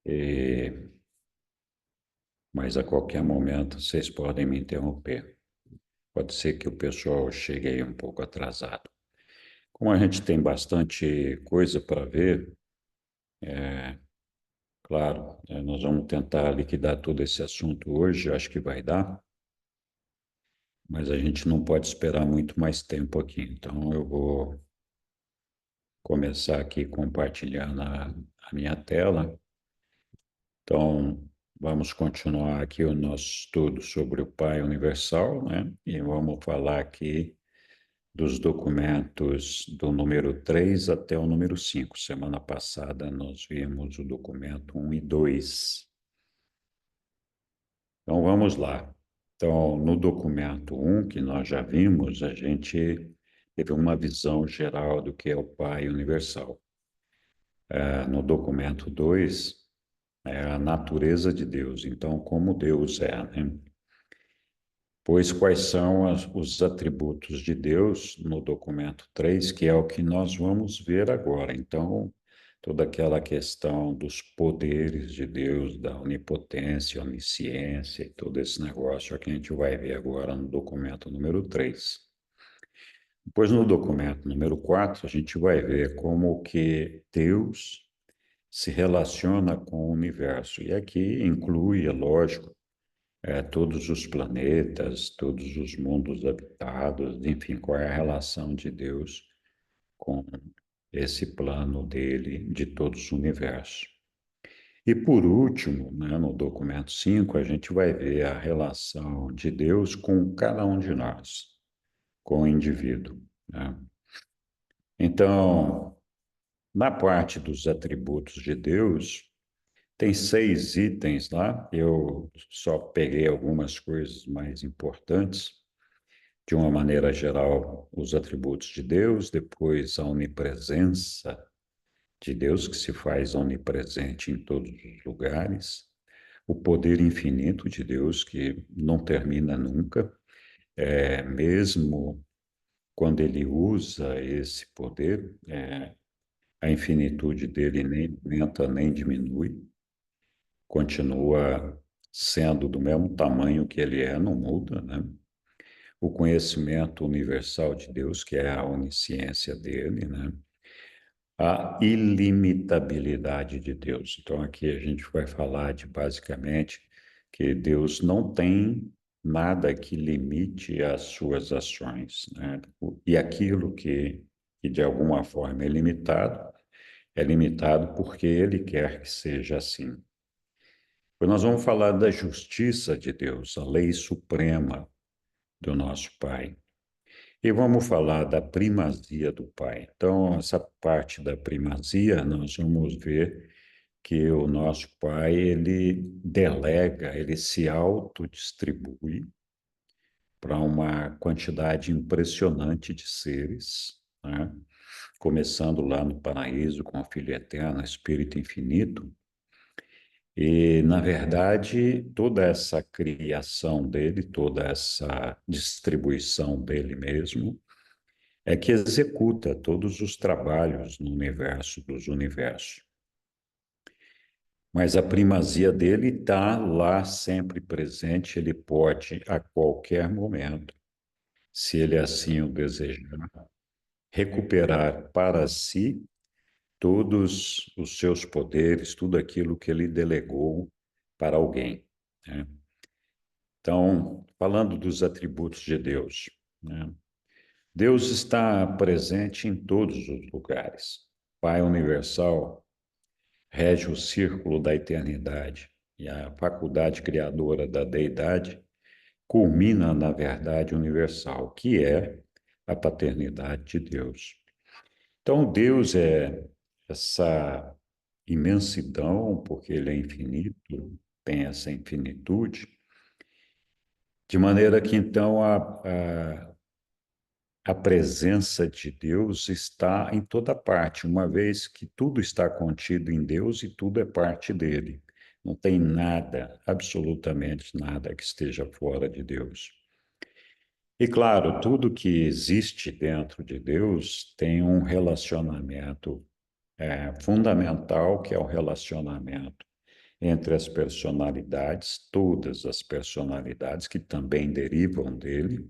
e- mas a qualquer momento vocês podem me interromper. Pode ser que o pessoal chegue aí um pouco atrasado. Como a gente tem bastante coisa para ver, claro, nós vamos tentar liquidar todo esse assunto hoje, acho que vai dar, mas a gente não pode esperar muito mais tempo aqui. Então, eu vou começar aqui compartilhando a minha tela. Então, vamos continuar aqui o nosso estudo sobre o Pai Universal, né? E vamos falar aqui dos documentos do número 3 até o número 5. Semana passada nós vimos o documento 1 e 2. Então, vamos lá. Então, no documento 1, que nós já vimos, a gente teve uma visão geral do que é o Pai Universal. No documento 2, é a natureza de Deus. Então, como Deus é, né? Pois quais são os atributos de Deus no documento 3, que é o que nós vamos ver agora. Então, toda aquela questão dos poderes de Deus, da onipotência, onisciência e todo esse negócio é que a gente vai ver agora no documento número 3. Depois, no documento número 4, a gente vai ver como que Deus se relaciona com o universo. E aqui inclui, é lógico, todos os planetas, todos os mundos habitados, enfim, qual é a relação de Deus com esse plano dele de todos os universos. E por último, né, no documento 5, a gente vai ver a relação de Deus com cada um de nós, com o indivíduo, né? Então, na parte dos atributos de Deus, tem 6 itens lá, eu só peguei algumas coisas mais importantes. De uma maneira geral, os atributos de Deus, depois a onipresença de Deus, que se faz onipresente em todos os lugares, o poder infinito de Deus, que não termina nunca, mesmo quando ele usa esse poder, a infinitude dele nem aumenta nem diminui, continua sendo do mesmo tamanho que ele é, não muda, né? O conhecimento universal de Deus, que é a onisciência dele, né? A ilimitabilidade de Deus. Então, aqui a gente vai falar de, basicamente, que Deus não tem nada que limite as suas ações, né? E aquilo que de alguma forma é limitado porque ele quer que seja assim. Depois nós vamos falar da justiça de Deus, a lei suprema do nosso Pai. E vamos falar da primazia do Pai. Então, essa parte da primazia, nós vamos ver que o nosso Pai, ele delega, ele se autodistribui para uma quantidade impressionante de seres, né? Começando lá no paraíso com o Filho Eterno, Espírito Infinito. E, na verdade, toda essa criação dele, toda essa distribuição dele mesmo, é que executa todos os trabalhos no universo dos universos. Mas a primazia dele está lá sempre presente, ele pode, a qualquer momento, se ele assim o desejar, recuperar para si todos os seus poderes, tudo aquilo que ele delegou para alguém, né? Então, falando dos atributos de Deus, né? Deus está presente em todos os lugares. Pai universal rege o círculo da eternidade e a faculdade criadora da deidade culmina na verdade universal, que é a paternidade de Deus. Então, Deus é essa imensidão, porque ele é infinito, tem essa infinitude, de maneira que então a presença de Deus está em toda parte, uma vez que tudo está contido em Deus e tudo é parte dele. Não tem nada, absolutamente nada, que esteja fora de Deus. E claro, tudo que existe dentro de Deus tem um relacionamento fundamental, que é o relacionamento entre as personalidades, todas as personalidades que também derivam dele.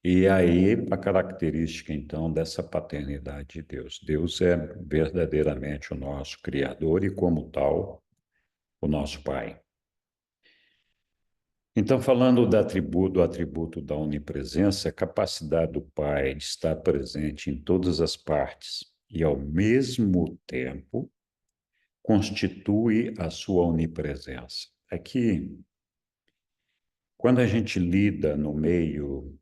E aí a característica, então, dessa paternidade de Deus. Deus é verdadeiramente o nosso Criador e, como tal, o nosso Pai. Então, falando do atributo da onipresença, a capacidade do Pai de estar presente em todas as partes e, ao mesmo tempo, constitui a sua onipresença. Aqui, quando a gente lida no meio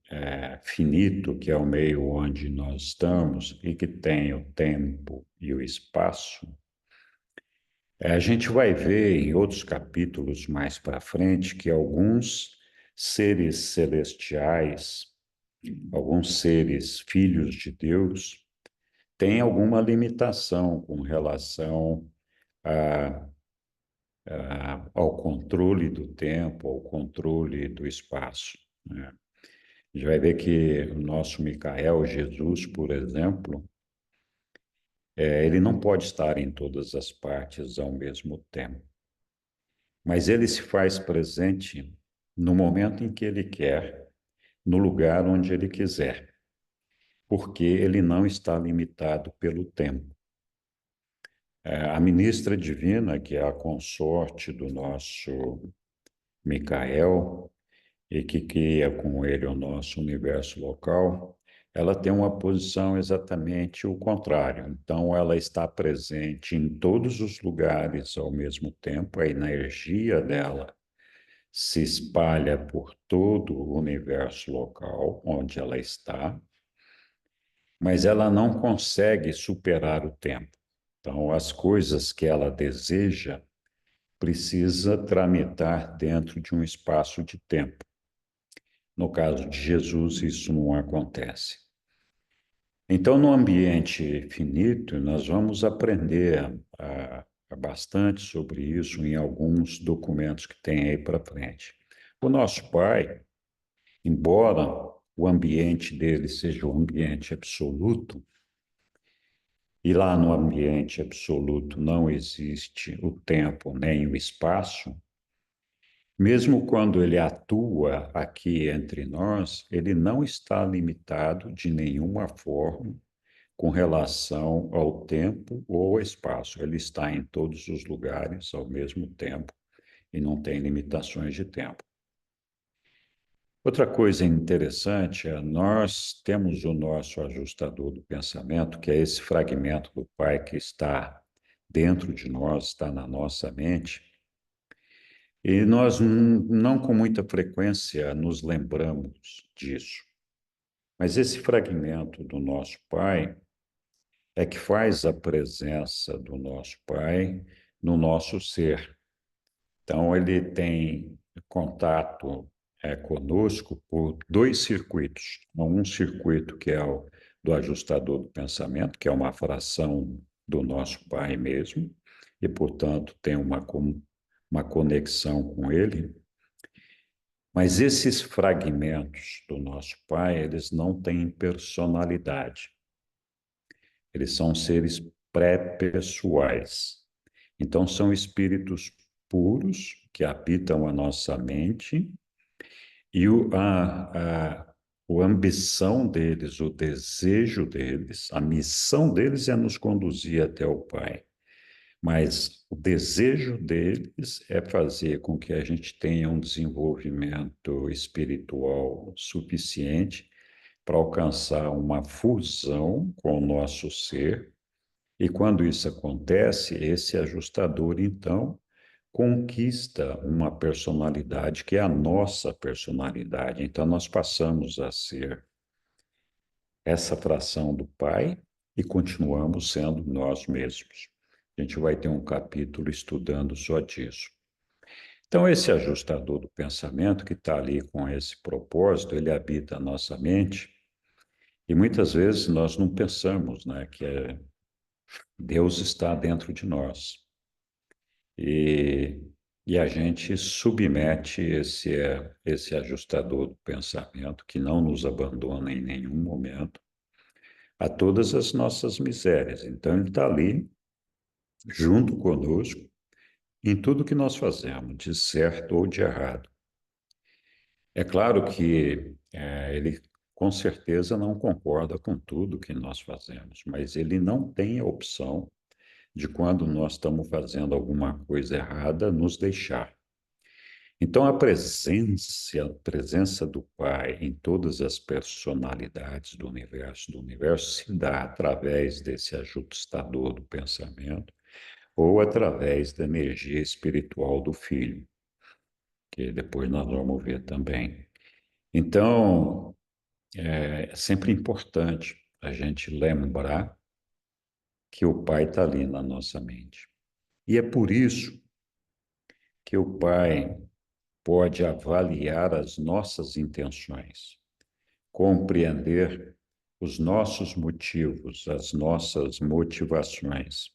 finito, que é o meio onde nós estamos e que tem o tempo e o espaço, a gente vai ver em outros capítulos mais para frente que alguns seres celestiais, alguns seres filhos de Deus, têm alguma limitação com relação a ao controle do tempo, ao controle do espaço, né? A gente vai ver que o nosso Micael, Jesus, por exemplo, ele não pode estar em todas as partes ao mesmo tempo, mas ele se faz presente no momento em que ele quer, no lugar onde ele quiser, porque ele não está limitado pelo tempo. A ministra divina, que é a consorte do nosso Micael, e que cria com ele o nosso universo local, ela tem uma posição exatamente o contrário. Então, ela está presente em todos os lugares ao mesmo tempo, a energia dela se espalha por todo o universo local onde ela está, mas ela não consegue superar o tempo. Então, as coisas que ela deseja precisa tramitar dentro de um espaço de tempo. No caso de Jesus, isso não acontece. Então, no ambiente finito, nós vamos aprender bastante sobre isso em alguns documentos que tem aí para frente. O nosso Pai, embora o ambiente dele seja um ambiente absoluto, e lá no ambiente absoluto não existe o tempo nem o espaço, mesmo quando ele atua aqui entre nós, ele não está limitado de nenhuma forma com relação ao tempo ou ao espaço. Ele está em todos os lugares ao mesmo tempo e não tem limitações de tempo. Outra coisa interessante é nós temos o nosso ajustador do pensamento, que é esse fragmento do Pai que está dentro de nós, está na nossa mente. E nós não com muita frequência nos lembramos disso. Mas esse fragmento do nosso Pai é que faz a presença do nosso Pai no nosso ser. Então, ele tem contato conosco por dois circuitos. Um circuito que é o do ajustador do pensamento, que é uma fração do nosso Pai mesmo, e, portanto, tem uma conexão com ele. Mas esses fragmentos do nosso Pai, eles não têm personalidade. Eles são seres pré-pessoais. Então, são espíritos puros que habitam a nossa mente e a ambição deles, o desejo deles, a missão deles é nos conduzir até o Pai. Mas o desejo deles é fazer com que a gente tenha um desenvolvimento espiritual suficiente para alcançar uma fusão com o nosso ser. E quando isso acontece, esse ajustador, então, conquista uma personalidade que é a nossa personalidade. Então, nós passamos a ser essa fração do Pai e continuamos sendo nós mesmos. A gente vai ter um capítulo estudando só disso. Então, esse ajustador do pensamento, que está ali com esse propósito, ele habita a nossa mente, e muitas vezes nós não pensamos, né, que Deus está dentro de nós. E, e a gente submete esse ajustador do pensamento, que não nos abandona em nenhum momento, a todas as nossas misérias. Então, ele está ali, junto conosco, em tudo que nós fazemos, de certo ou de errado. É claro que ele com certeza não concorda com tudo que nós fazemos, mas ele não tem a opção de quando nós estamos fazendo alguma coisa errada, nos deixar. Então, a presença do Pai em todas as personalidades do universo se dá através desse ajustador do pensamento ou através da energia espiritual do Filho, que depois nós vamos ver também. Então, é sempre importante a gente lembrar que o Pai está ali na nossa mente. E é por isso que o Pai pode avaliar as nossas intenções, compreender os nossos motivos, as nossas motivações.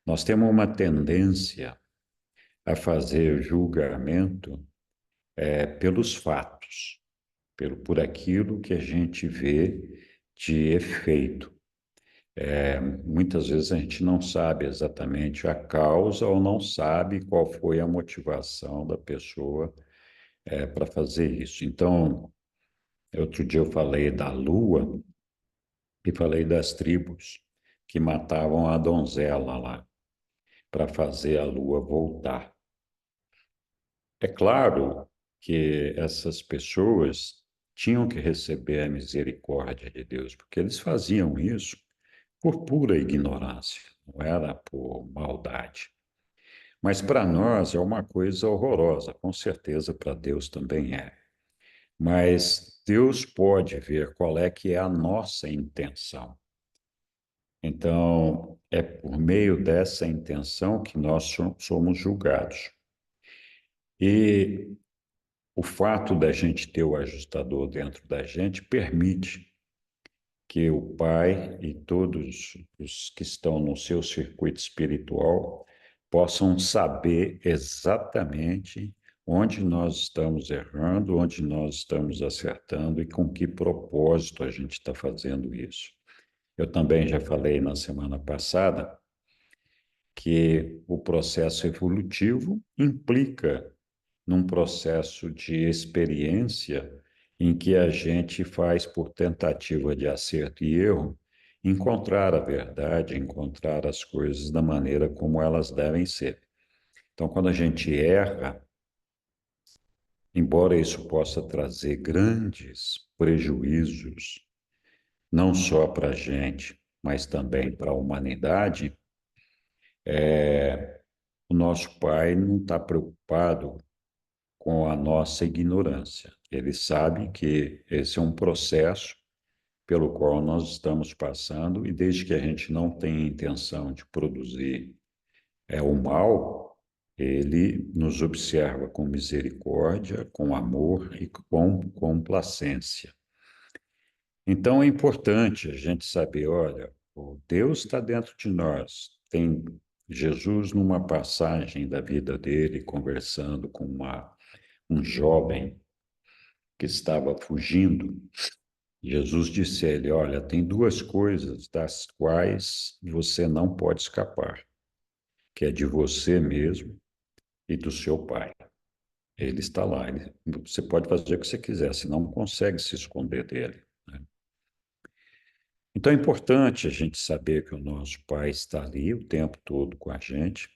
Nós temos uma tendência a fazer julgamento pelos fatos, por aquilo que a gente vê de efeito. Muitas vezes a gente não sabe exatamente a causa ou não sabe qual foi a motivação da pessoa para fazer isso. Então, outro dia eu falei da lua e falei das tribos que matavam a donzela lá para fazer a lua voltar. É claro que essas pessoas tinham que receber a misericórdia de Deus, porque eles faziam isso por pura ignorância, não era por maldade. Mas para nós é uma coisa horrorosa, com certeza para Deus também é. Mas Deus pode ver qual é que é a nossa intenção. Então, é por meio dessa intenção que nós somos julgados. E o fato da gente ter o ajustador dentro da gente permite que o Pai e todos os que estão no seu circuito espiritual possam saber exatamente onde nós estamos errando, onde nós estamos acertando e com que propósito a gente está fazendo isso. Eu também já falei na semana passada que o processo evolutivo implica num processo de experiência em que a gente faz por tentativa de acerto e erro, encontrar a verdade, encontrar as coisas da maneira como elas devem ser. Então, quando a gente erra, embora isso possa trazer grandes prejuízos, não só para a gente, mas também para a humanidade, o nosso Pai não está preocupado com a nossa ignorância. Ele sabe que esse é um processo pelo qual nós estamos passando e desde que a gente não tenha intenção de produzir o mal, ele nos observa com misericórdia, com amor e com complacência. Então é importante a gente saber, olha, o Deus está dentro de nós. Tem Jesus numa passagem da vida dele conversando com um jovem que estava fugindo. Jesus disse a ele: olha, tem duas coisas das quais você não pode escapar, que é de você mesmo e do seu pai. Ele está lá, você pode fazer o que você quiser, você não consegue se esconder dele, né? Então é importante a gente saber que o nosso pai está ali o tempo todo com a gente.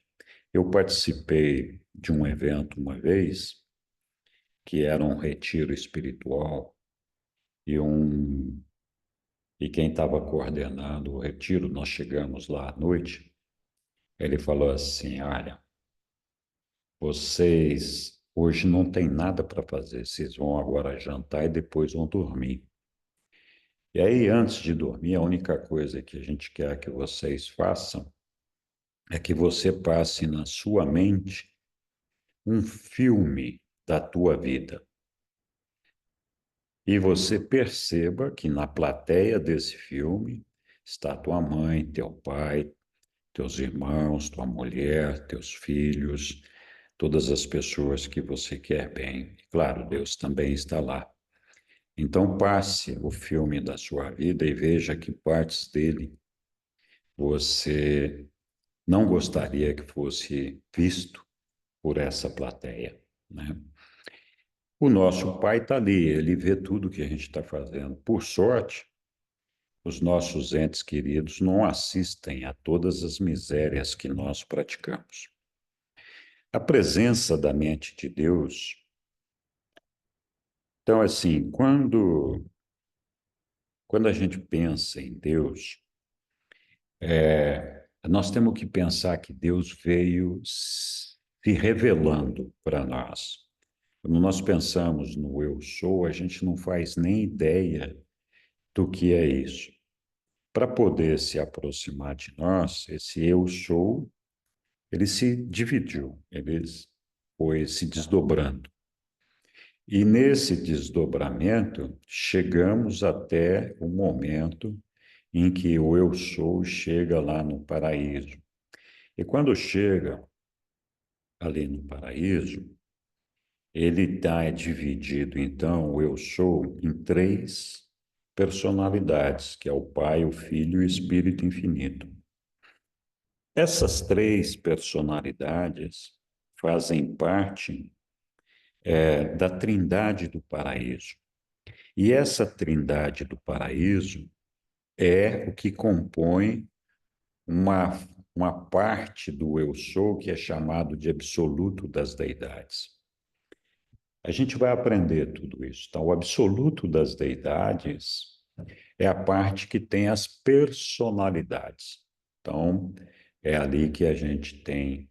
Eu participei de um evento uma vez, que era um retiro espiritual, e quem estava coordenando o retiro, nós chegamos lá à noite, ele falou assim: olha, vocês hoje não tem nada para fazer, vocês vão agora jantar e depois vão dormir. E aí, antes de dormir, a única coisa que a gente quer que vocês façam é que você passe na sua mente um filme da tua vida. E você perceba que na plateia desse filme está tua mãe, teu pai, teus irmãos, tua mulher, teus filhos, todas as pessoas que você quer bem. Claro, Deus também está lá. Então passe o filme da sua vida e veja que partes dele você não gostaria que fosse visto por essa plateia, né? O nosso pai está ali, ele vê tudo que a gente está fazendo. Por sorte, os nossos entes queridos não assistem a todas as misérias que nós praticamos. A presença da mente de Deus. Então, assim, quando a gente pensa em Deus, nós temos que pensar que Deus veio se revelando para nós. Quando nós pensamos no eu sou, a gente não faz nem ideia do que é isso. Para poder se aproximar de nós, esse eu sou, ele se dividiu, ele foi se desdobrando. E nesse desdobramento, chegamos até o momento em que o eu sou chega lá no paraíso. E quando chega ali no paraíso, ele está dividido, então, o eu sou em três personalidades, que é o Pai, o Filho e o Espírito Infinito. Essas três personalidades fazem parte da Trindade do Paraíso. E essa Trindade do Paraíso é o que compõe uma, uma parte do eu sou que é chamado de absoluto das deidades. A gente vai aprender tudo isso. Então, o absoluto das deidades é a parte que tem as personalidades. Então, é ali que a gente tem.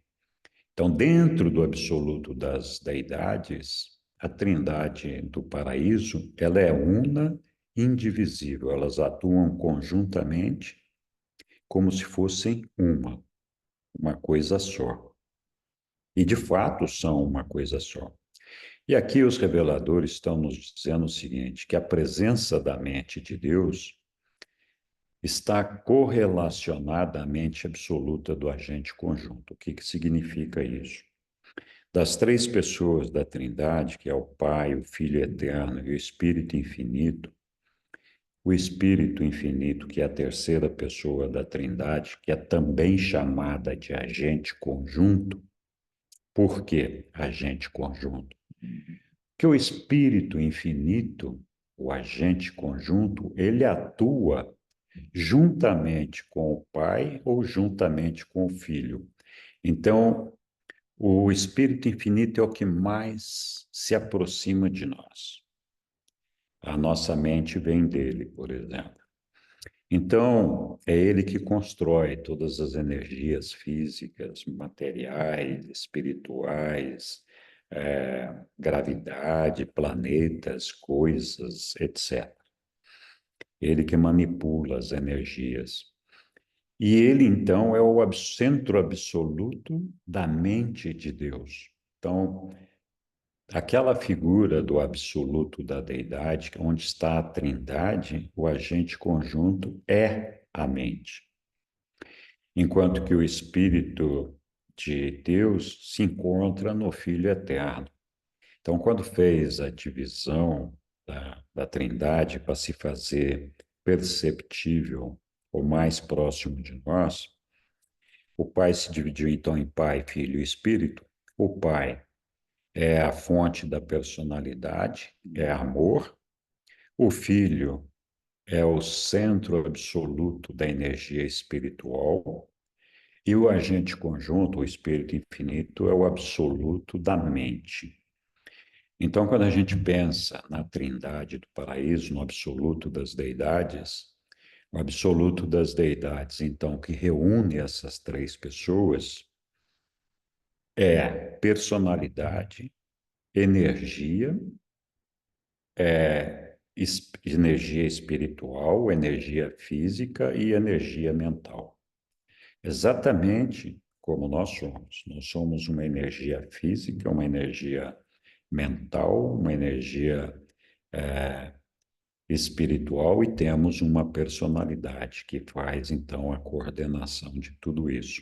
Então, dentro do absoluto das deidades, a Trindade do Paraíso, ela é una, indivisível. Elas atuam conjuntamente como se fossem uma coisa só. E, de fato, são uma coisa só. E aqui os reveladores estão nos dizendo o seguinte, que a presença da mente de Deus está correlacionada à mente absoluta do agente conjunto. O que significa isso? Das três pessoas da Trindade, que é o Pai, o Filho Eterno e o Espírito Infinito, o Espírito Infinito, que é a terceira pessoa da Trindade, que é também chamada de agente conjunto. Por que agente conjunto? Que o Espírito Infinito, o agente conjunto, ele atua juntamente com o Pai ou juntamente com o Filho. Então, o Espírito Infinito é o que mais se aproxima de nós. A nossa mente vem dele, por exemplo. Então, é ele que constrói todas as energias físicas, materiais, espirituais, gravidade, planetas, coisas, etc. Ele que manipula as energias. E ele, então, é o centro absoluto da mente de Deus. Então, aquela figura do absoluto da deidade, onde está a trindade, o agente conjunto é a mente. Enquanto que o Espírito de Deus se encontra no Filho Eterno. Então, quando fez a divisão da trindade para se fazer perceptível ou mais próximo de nós, o Pai se dividiu então em Pai, Filho e Espírito. O Pai é a fonte da personalidade, é amor. O Filho é o centro absoluto da energia espiritual. E o agente conjunto, o Espírito Infinito, é o absoluto da mente. Então, quando a gente pensa na Trindade do Paraíso, no absoluto das deidades, o absoluto das deidades, então, que reúne essas três pessoas, é personalidade, energia, energia espiritual, energia física e energia mental. Exatamente como nós somos. Nós somos uma energia física, uma energia mental, uma energia espiritual e temos uma personalidade que faz, então, a coordenação de tudo isso.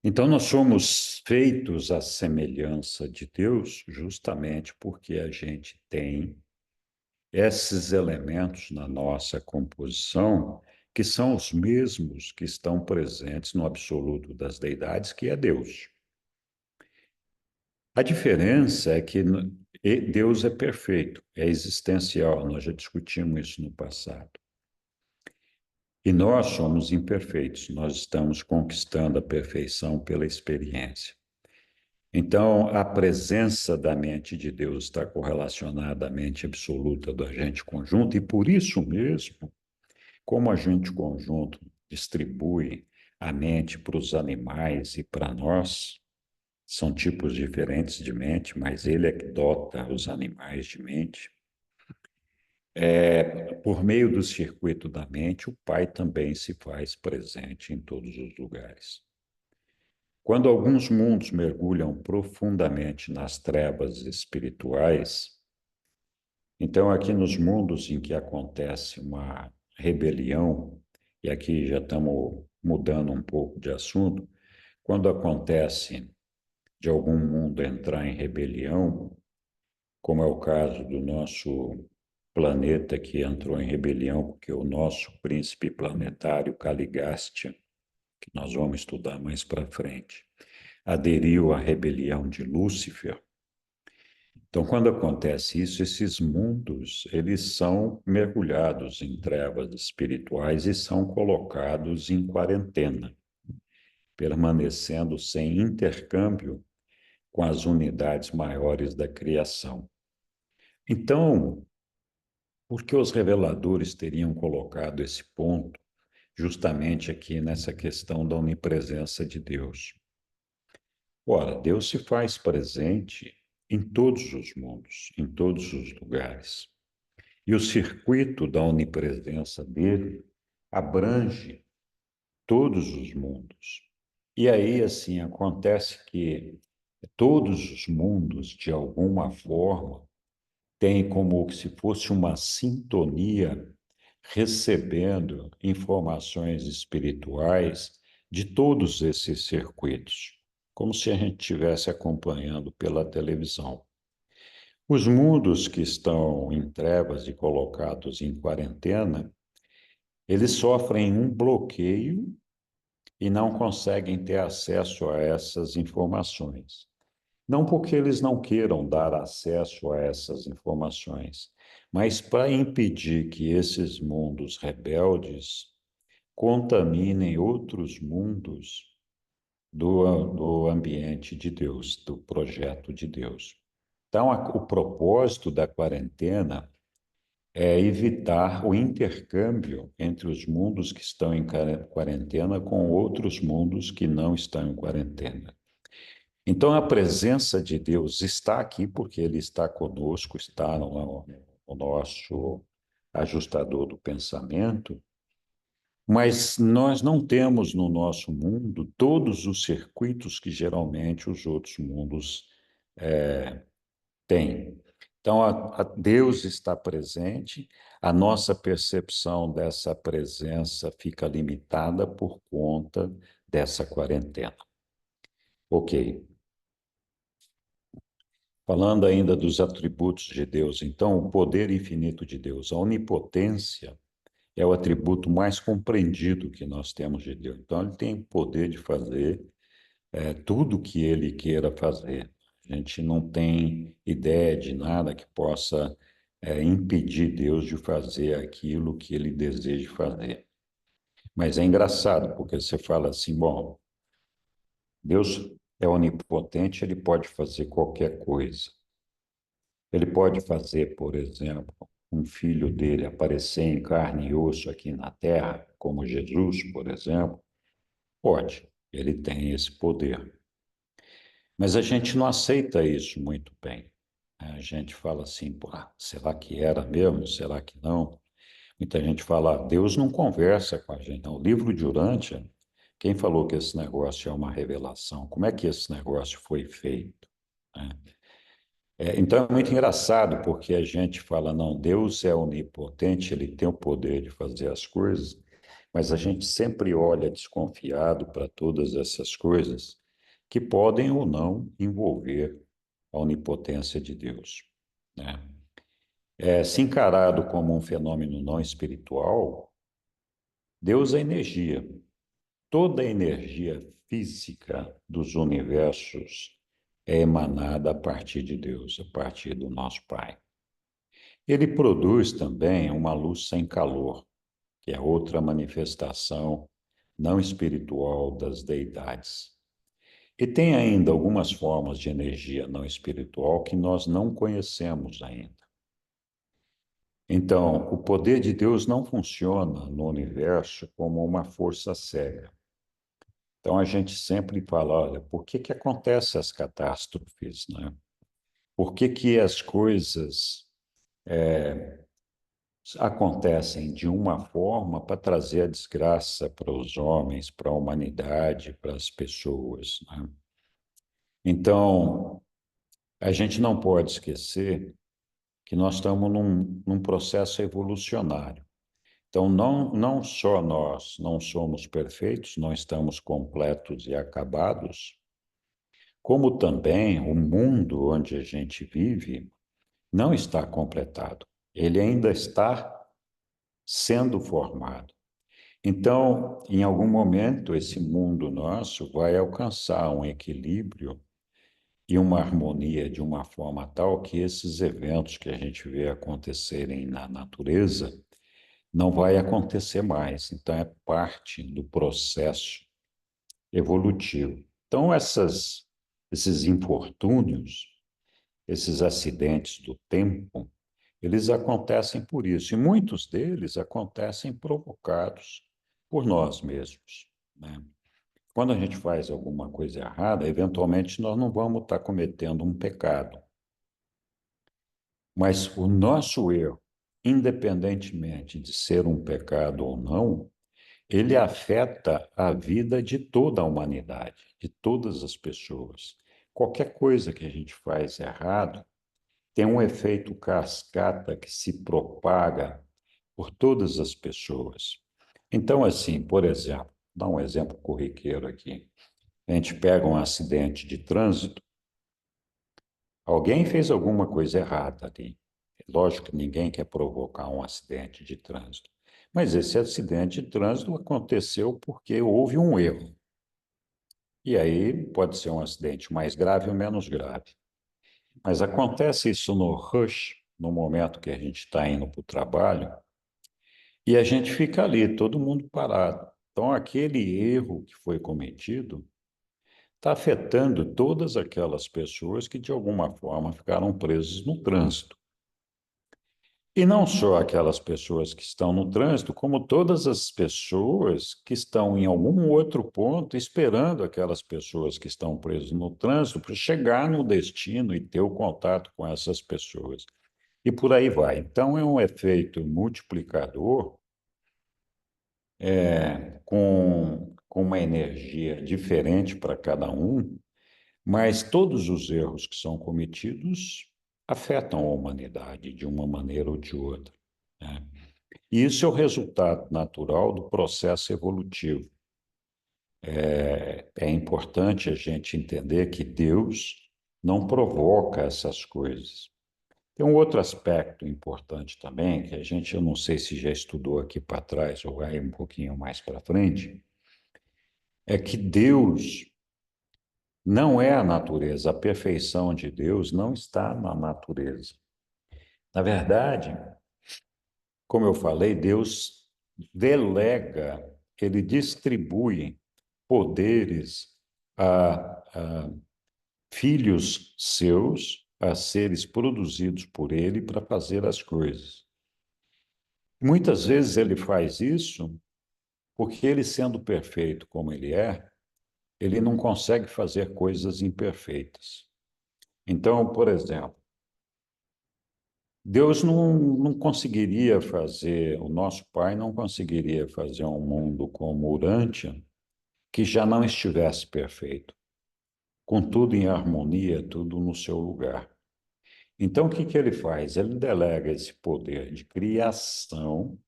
Então, nós somos feitos à semelhança de Deus justamente porque a gente tem esses elementos na nossa composição que são os mesmos que estão presentes no absoluto das deidades, que é Deus. A diferença é que Deus é perfeito, é existencial, nós já discutimos isso no passado. E nós somos imperfeitos, nós estamos conquistando a perfeição pela experiência. Então, a presença da mente de Deus está correlacionada à mente absoluta do agente conjunto, e por isso mesmo, como o agente conjunto distribui a mente para os animais e para nós, são tipos diferentes de mente, mas ele é que dota os animais de mente. Por meio do circuito da mente, o Pai também se faz presente em todos os lugares. Quando alguns mundos mergulham profundamente nas trevas espirituais, então aqui nos mundos em que acontece uma rebelião, e aqui já estamos mudando um pouco de assunto, quando acontece de algum mundo entrar em rebelião, como é o caso do nosso planeta que entrou em rebelião, porque o nosso príncipe planetário, Caligástia, que nós vamos estudar mais para frente, aderiu à rebelião de Lúcifer. Então, quando acontece isso, esses mundos, eles são mergulhados em trevas espirituais e são colocados em quarentena, permanecendo sem intercâmbio com as unidades maiores da criação. Então, por que os reveladores teriam colocado esse ponto justamente aqui nessa questão da onipresença de Deus? Ora, Deus se faz presente em todos os mundos, em todos os lugares. E o circuito da onipresença dele abrange todos os mundos. E aí, assim, acontece que todos os mundos, de alguma forma, têm como se fosse uma sintonia recebendo informações espirituais de todos esses circuitos, como se a gente estivesse acompanhando pela televisão. Os mundos que estão em trevas e colocados em quarentena, eles sofrem um bloqueio e não conseguem ter acesso a essas informações. Não porque eles não queiram dar acesso a essas informações, mas para impedir que esses mundos rebeldes contaminem outros mundos do ambiente de Deus, do projeto de Deus. Então, o propósito da quarentena é evitar o intercâmbio entre os mundos que estão em quarentena com outros mundos que não estão em quarentena. Então, a presença de Deus está aqui porque Ele está conosco, está no nosso ajustador do pensamento, mas nós não temos no nosso mundo todos os circuitos que geralmente os outros mundos têm. Então, a Deus está presente, a nossa percepção dessa presença fica limitada por conta dessa quarentena. Ok. Falando ainda dos atributos de Deus, então, o poder infinito de Deus, a onipotência é o atributo mais compreendido que nós temos de Deus. Então, ele tem o poder de fazer tudo o que ele queira fazer. A gente não tem ideia de nada que possa impedir Deus de fazer aquilo que ele deseja fazer. Mas é engraçado, porque você fala assim, bom, Deus é onipotente, ele pode fazer qualquer coisa. Ele pode fazer, por exemplo, um filho dele aparecer em carne e osso aqui na Terra, como Jesus, por exemplo. Pode, ele tem esse poder. Mas a gente não aceita isso muito bem. A gente fala assim, pô, será que era mesmo? Será que não? Muita gente fala, Deus não conversa com a gente. Não. O livro de Urântia, quem falou que esse negócio é uma revelação? Como é que esse negócio foi feito? Né? Então é muito engraçado, porque a gente fala, não, Deus é onipotente, ele tem o poder de fazer as coisas, mas a gente sempre olha desconfiado para todas essas coisas que podem ou não envolver a onipotência de Deus, né? Se encarado como um fenômeno não espiritual, Deus é energia. Toda a energia física dos universos é emanada a partir de Deus, a partir do nosso Pai. Ele produz também uma luz sem calor, que é outra manifestação não espiritual das deidades. E tem ainda algumas formas de energia não espiritual que nós não conhecemos ainda. Então, o poder de Deus não funciona no universo como uma força cega. Então, a gente sempre fala, olha, por que que acontecem as catástrofes, né? Por que que as coisas acontecem de uma forma para trazer a desgraça para os homens, para a humanidade, para as pessoas, né? Então, a gente não pode esquecer que nós estamos num processo evolucionário. Então, não só nós não somos perfeitos, não estamos completos e acabados, como também o mundo onde a gente vive não está completado. Ele ainda está sendo formado. Então, em algum momento, esse mundo nosso vai alcançar um equilíbrio e uma harmonia de uma forma tal que esses eventos que a gente vê acontecerem na natureza não vai acontecer mais. Então, é parte do processo evolutivo. Então, esses infortúnios, esses acidentes do tempo, eles acontecem por isso. E muitos deles acontecem provocados por nós mesmos, né? Quando a gente faz alguma coisa errada, eventualmente nós não vamos estar cometendo um pecado. Mas o nosso erro, independentemente de ser um pecado ou não, ele afeta a vida de toda a humanidade, de todas as pessoas. Qualquer coisa que a gente faz errado tem um efeito cascata que se propaga por todas as pessoas. Então, assim, por exemplo, dá um exemplo corriqueiro aqui. A gente pega um acidente de trânsito, alguém fez alguma coisa errada ali. Lógico que ninguém quer provocar um acidente de trânsito, mas esse acidente de trânsito aconteceu porque houve um erro. E aí pode ser um acidente mais grave ou menos grave. Mas acontece isso no rush, no momento que a gente está indo para o trabalho, e a gente fica ali, todo mundo parado. Então, aquele erro que foi cometido está afetando todas aquelas pessoas que, de alguma forma, ficaram presas no trânsito. E não só aquelas pessoas que estão no trânsito, como todas as pessoas que estão em algum outro ponto esperando aquelas pessoas que estão presas no trânsito para chegar no destino e ter o contato com essas pessoas. E por aí vai. Então, é um efeito multiplicador com uma energia diferente para cada um, mas todos os erros que são cometidos afetam a humanidade de uma maneira ou de outra, né? E isso é o resultado natural do processo evolutivo. É importante a gente entender que Deus não provoca essas coisas. Tem um outro aspecto importante também, que a gente, eu não sei se já estudou aqui para trás ou vai um pouquinho mais para frente, é que Deus não é a natureza, a perfeição de Deus não está na natureza. Na verdade, como eu falei, Deus delega, ele distribui poderes a filhos seus, a seres produzidos por ele para fazer as coisas. Muitas vezes ele faz isso porque ele, sendo perfeito como ele é, ele não consegue fazer coisas imperfeitas. Então, por exemplo, Deus não conseguiria fazer, o nosso Pai não conseguiria fazer um mundo como Urântia que já não estivesse perfeito, com tudo em harmonia, tudo no seu lugar. Então, o que que ele faz? Ele delega esse poder de criação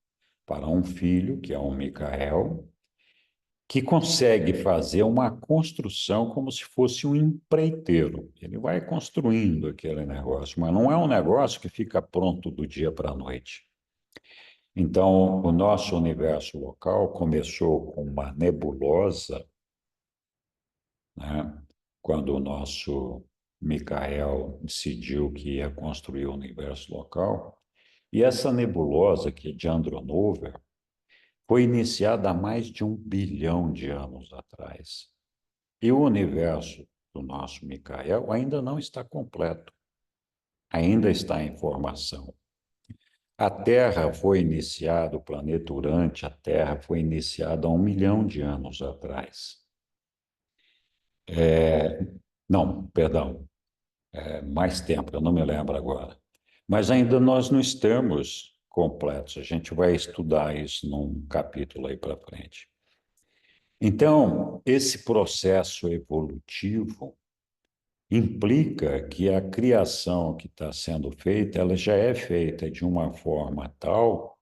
para um filho, que é o Micael, que consegue fazer uma construção como se fosse um empreiteiro. Ele vai construindo aquele negócio, mas não é um negócio que fica pronto do dia para a noite. Então, o nosso universo local começou com uma nebulosa, né? Quando o nosso Michael decidiu que ia construir o universo local. E essa nebulosa, que é de Andronover, foi iniciada há mais de 1 bilhão de anos atrás. E o universo do nosso Michael ainda não está completo, ainda está em formação. A Terra foi iniciada, o planeta Urante, a Terra foi iniciada há 1 milhão de anos atrás. Não, perdão, mais tempo, eu não me lembro agora. Mas ainda nós não estamos completos, a gente vai estudar isso num capítulo aí para frente. Então, esse processo evolutivo implica que a criação que está sendo feita, ela já é feita de uma forma tal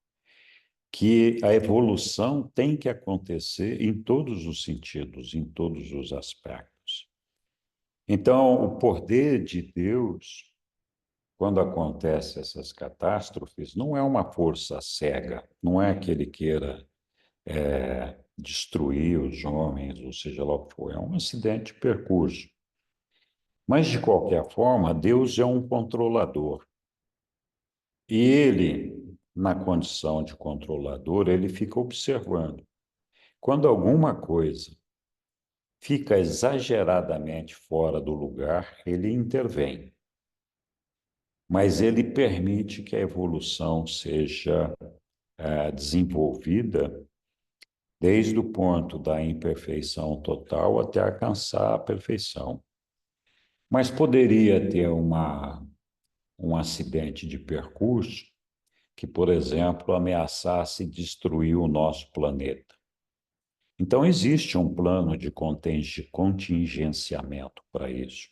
que a evolução tem que acontecer em todos os sentidos, em todos os aspectos. Então, o poder de Deus, quando acontecem essas catástrofes, não é uma força cega, não é que ele queira destruir os homens, ou seja lá o que for, é um acidente de percurso. Mas, de qualquer forma, Deus é um controlador. E ele, na condição de controlador, ele fica observando. Quando alguma coisa fica exageradamente fora do lugar, ele intervém. Mas ele permite que a evolução seja desenvolvida desde o ponto da imperfeição total até alcançar a perfeição. Mas poderia ter um acidente de percurso que, por exemplo, ameaçasse destruir o nosso planeta. Então, existe um plano de contingenciamento para isso.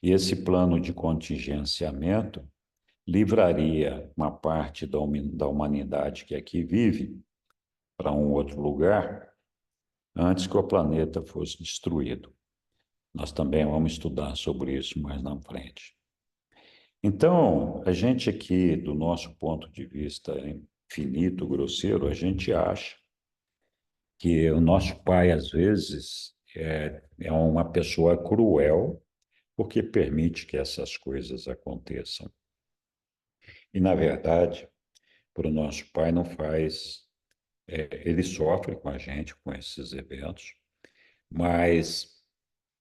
E esse plano de contingenciamento livraria uma parte da humanidade que aqui vive para um outro lugar antes que o planeta fosse destruído. Nós também vamos estudar sobre isso mais na frente. Então, a gente aqui, do nosso ponto de vista finito, grosseiro, a gente acha que o nosso pai, às vezes, é uma pessoa cruel porque permite que essas coisas aconteçam. E, na verdade, para o nosso pai não faz. Ele sofre com a gente, com esses eventos, mas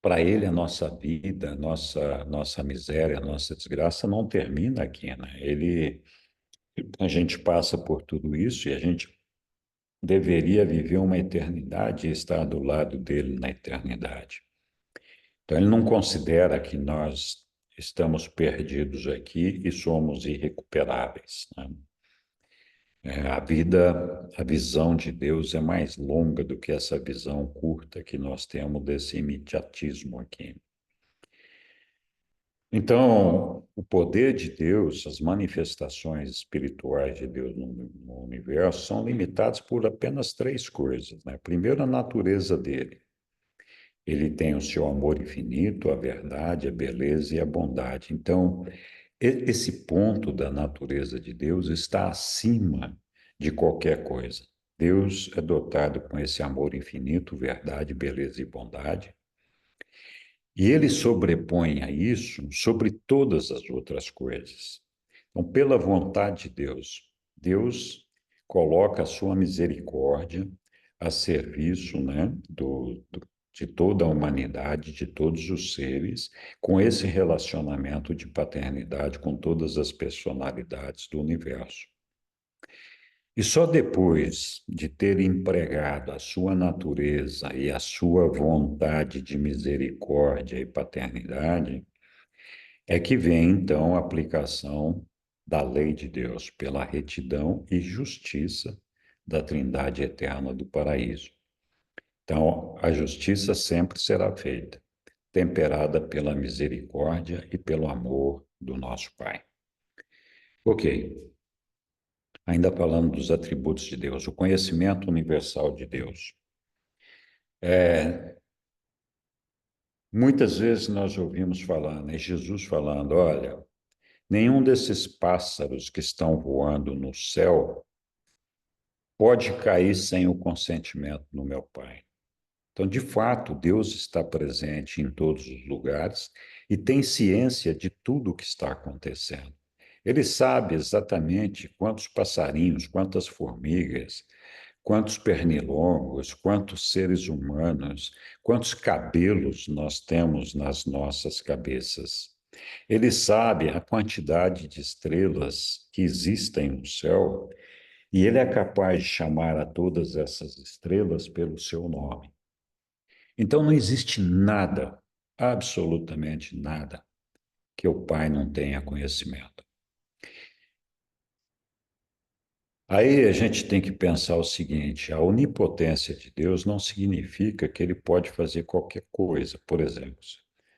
para ele a nossa vida, nossa miséria, a nossa desgraça não termina aqui, né? A gente passa por tudo isso e a gente deveria viver uma eternidade e estar do lado dele na eternidade. Então, ele não considera que nós estamos perdidos aqui e somos irrecuperáveis, né? A visão de Deus é mais longa do que essa visão curta que nós temos desse imediatismo aqui. Então, o poder de Deus, as manifestações espirituais de Deus no universo são limitadas por apenas 3 coisas, né? Primeiro, a natureza dele. Ele tem o seu amor infinito, a verdade, a beleza e a bondade. Então, esse ponto da natureza de Deus está acima de qualquer coisa. Deus é dotado com esse amor infinito, verdade, beleza e bondade. E ele sobrepõe a isso sobre todas as outras coisas. Então, pela vontade de Deus, Deus coloca a sua misericórdia a serviço, né, de toda a humanidade, de todos os seres, com esse relacionamento de paternidade com todas as personalidades do universo. E só depois de ter empregado a sua natureza e a sua vontade de misericórdia e paternidade, é que vem então a aplicação da lei de Deus pela retidão e justiça da Trindade eterna do paraíso. Então, a justiça sempre será feita, temperada pela misericórdia e pelo amor do nosso Pai. Ok, ainda falando dos atributos de Deus, o conhecimento universal de Deus. Muitas vezes nós ouvimos falar, né, Jesus falando, olha, nenhum desses pássaros que estão voando no céu pode cair sem o consentimento do meu Pai. Então, de fato, Deus está presente em todos os lugares e tem ciência de tudo o que está acontecendo. Ele sabe exatamente quantos passarinhos, quantas formigas, quantos pernilongos, quantos seres humanos, quantos cabelos nós temos nas nossas cabeças. Ele sabe a quantidade de estrelas que existem no céu e ele é capaz de chamar a todas essas estrelas pelo seu nome. Então não existe nada, absolutamente nada, que o Pai não tenha conhecimento. Aí a gente tem que pensar o seguinte: a onipotência de Deus não significa que ele pode fazer qualquer coisa. Por exemplo,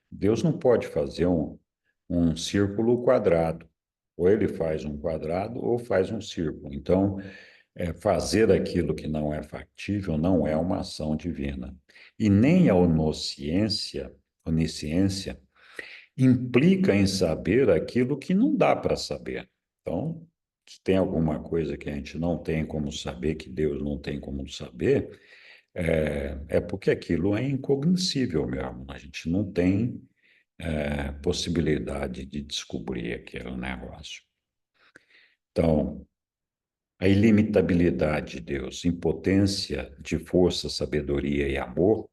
Deus não pode fazer um círculo quadrado. Ou ele faz um quadrado ou faz um círculo. Então, fazer aquilo que não é factível não é uma ação divina. E nem a onisciência implica em saber aquilo que não dá para saber. Então, se tem alguma coisa que a gente não tem como saber, que Deus não tem como saber, é porque aquilo é incognoscível mesmo. A gente não tem possibilidade de descobrir aquele negócio. Então, a ilimitabilidade de Deus, impotência de força, sabedoria e amor,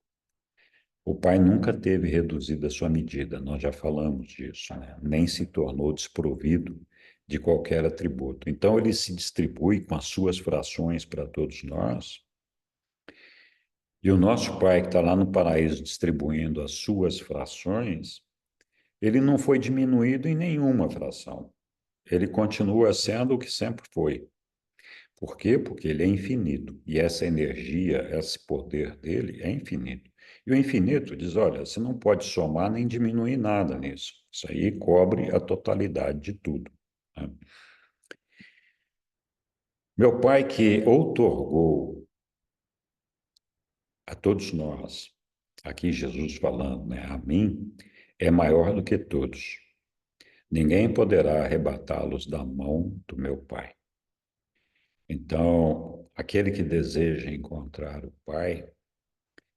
o Pai nunca teve reduzida a sua medida, nós já falamos disso, né? Nem se tornou desprovido de qualquer atributo. Então, ele se distribui com as suas frações para todos nós, e o nosso Pai, que está lá no paraíso distribuindo as suas frações, ele não foi diminuído em nenhuma fração. Ele continua sendo o que sempre foi. Por quê? Porque ele é infinito. E essa energia, esse poder dele é infinito. E o infinito diz: olha, você não pode somar nem diminuir nada nisso. Isso aí cobre a totalidade de tudo, né? Meu pai, que outorgou a todos nós, aqui Jesus falando, né, a mim, é maior do que todos. Ninguém poderá arrebatá-los da mão do meu pai. Então, aquele que deseja encontrar o pai,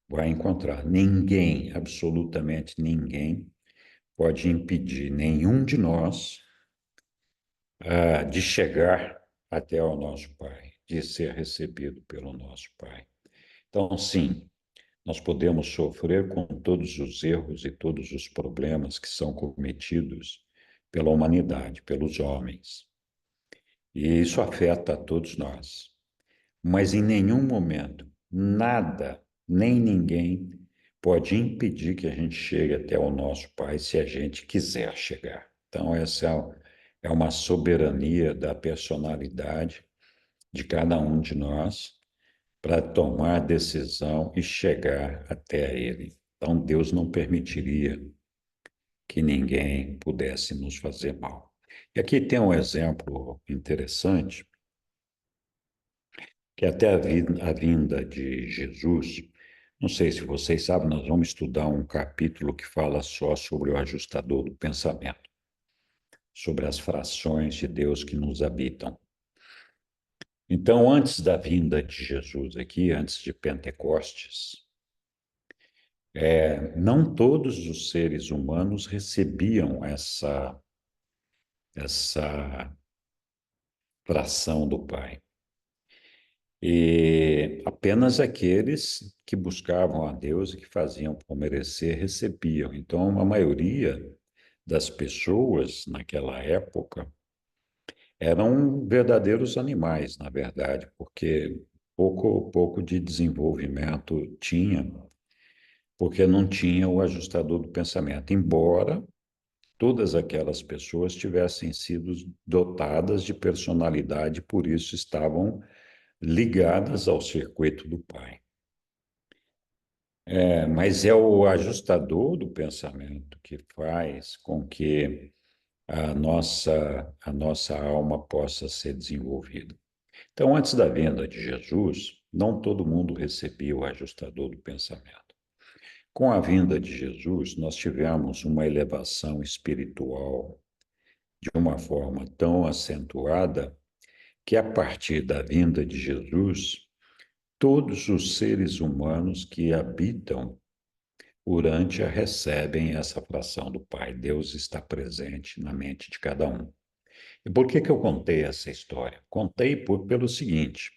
vai encontrar. Ninguém, absolutamente ninguém, pode impedir nenhum de nós de chegar até o nosso Pai, de ser recebido pelo nosso Pai. Então, sim, nós podemos sofrer com todos os erros e todos os problemas que são cometidos pela humanidade, pelos homens. E isso afeta a todos nós. Mas em nenhum momento, nada, nem ninguém pode impedir que a gente chegue até o nosso Pai se a gente quiser chegar. Então, essa é uma soberania da personalidade de cada um de nós para tomar decisão e chegar até Ele. Então, Deus não permitiria que ninguém pudesse nos fazer mal. E aqui tem um exemplo interessante que até a vinda de Jesus, não sei se vocês sabem, nós vamos estudar um capítulo que fala só sobre o ajustador do pensamento, sobre as frações de Deus que nos habitam. Então, antes da vinda de Jesus aqui, antes de Pentecostes, não todos os seres humanos recebiam essa fração do Pai. E apenas aqueles que buscavam a Deus e que faziam por merecer recebiam. Então, a maioria das pessoas naquela época eram verdadeiros animais, na verdade, porque pouco de desenvolvimento tinha, porque não tinha o ajustador do pensamento, embora todas aquelas pessoas tivessem sido dotadas de personalidade, por isso estavam ligadas ao circuito do Pai. Mas é o ajustador do pensamento que faz com que a nossa alma possa ser desenvolvida. Então, antes da vinda de Jesus, não todo mundo recebia o ajustador do pensamento. Com a vinda de Jesus, nós tivemos uma elevação espiritual de uma forma tão acentuada que, a partir da vinda de Jesus, todos os seres humanos que habitam Urântia recebem essa fração do Pai. Deus está presente na mente de cada um. E por que eu contei essa história? Contei pelo seguinte: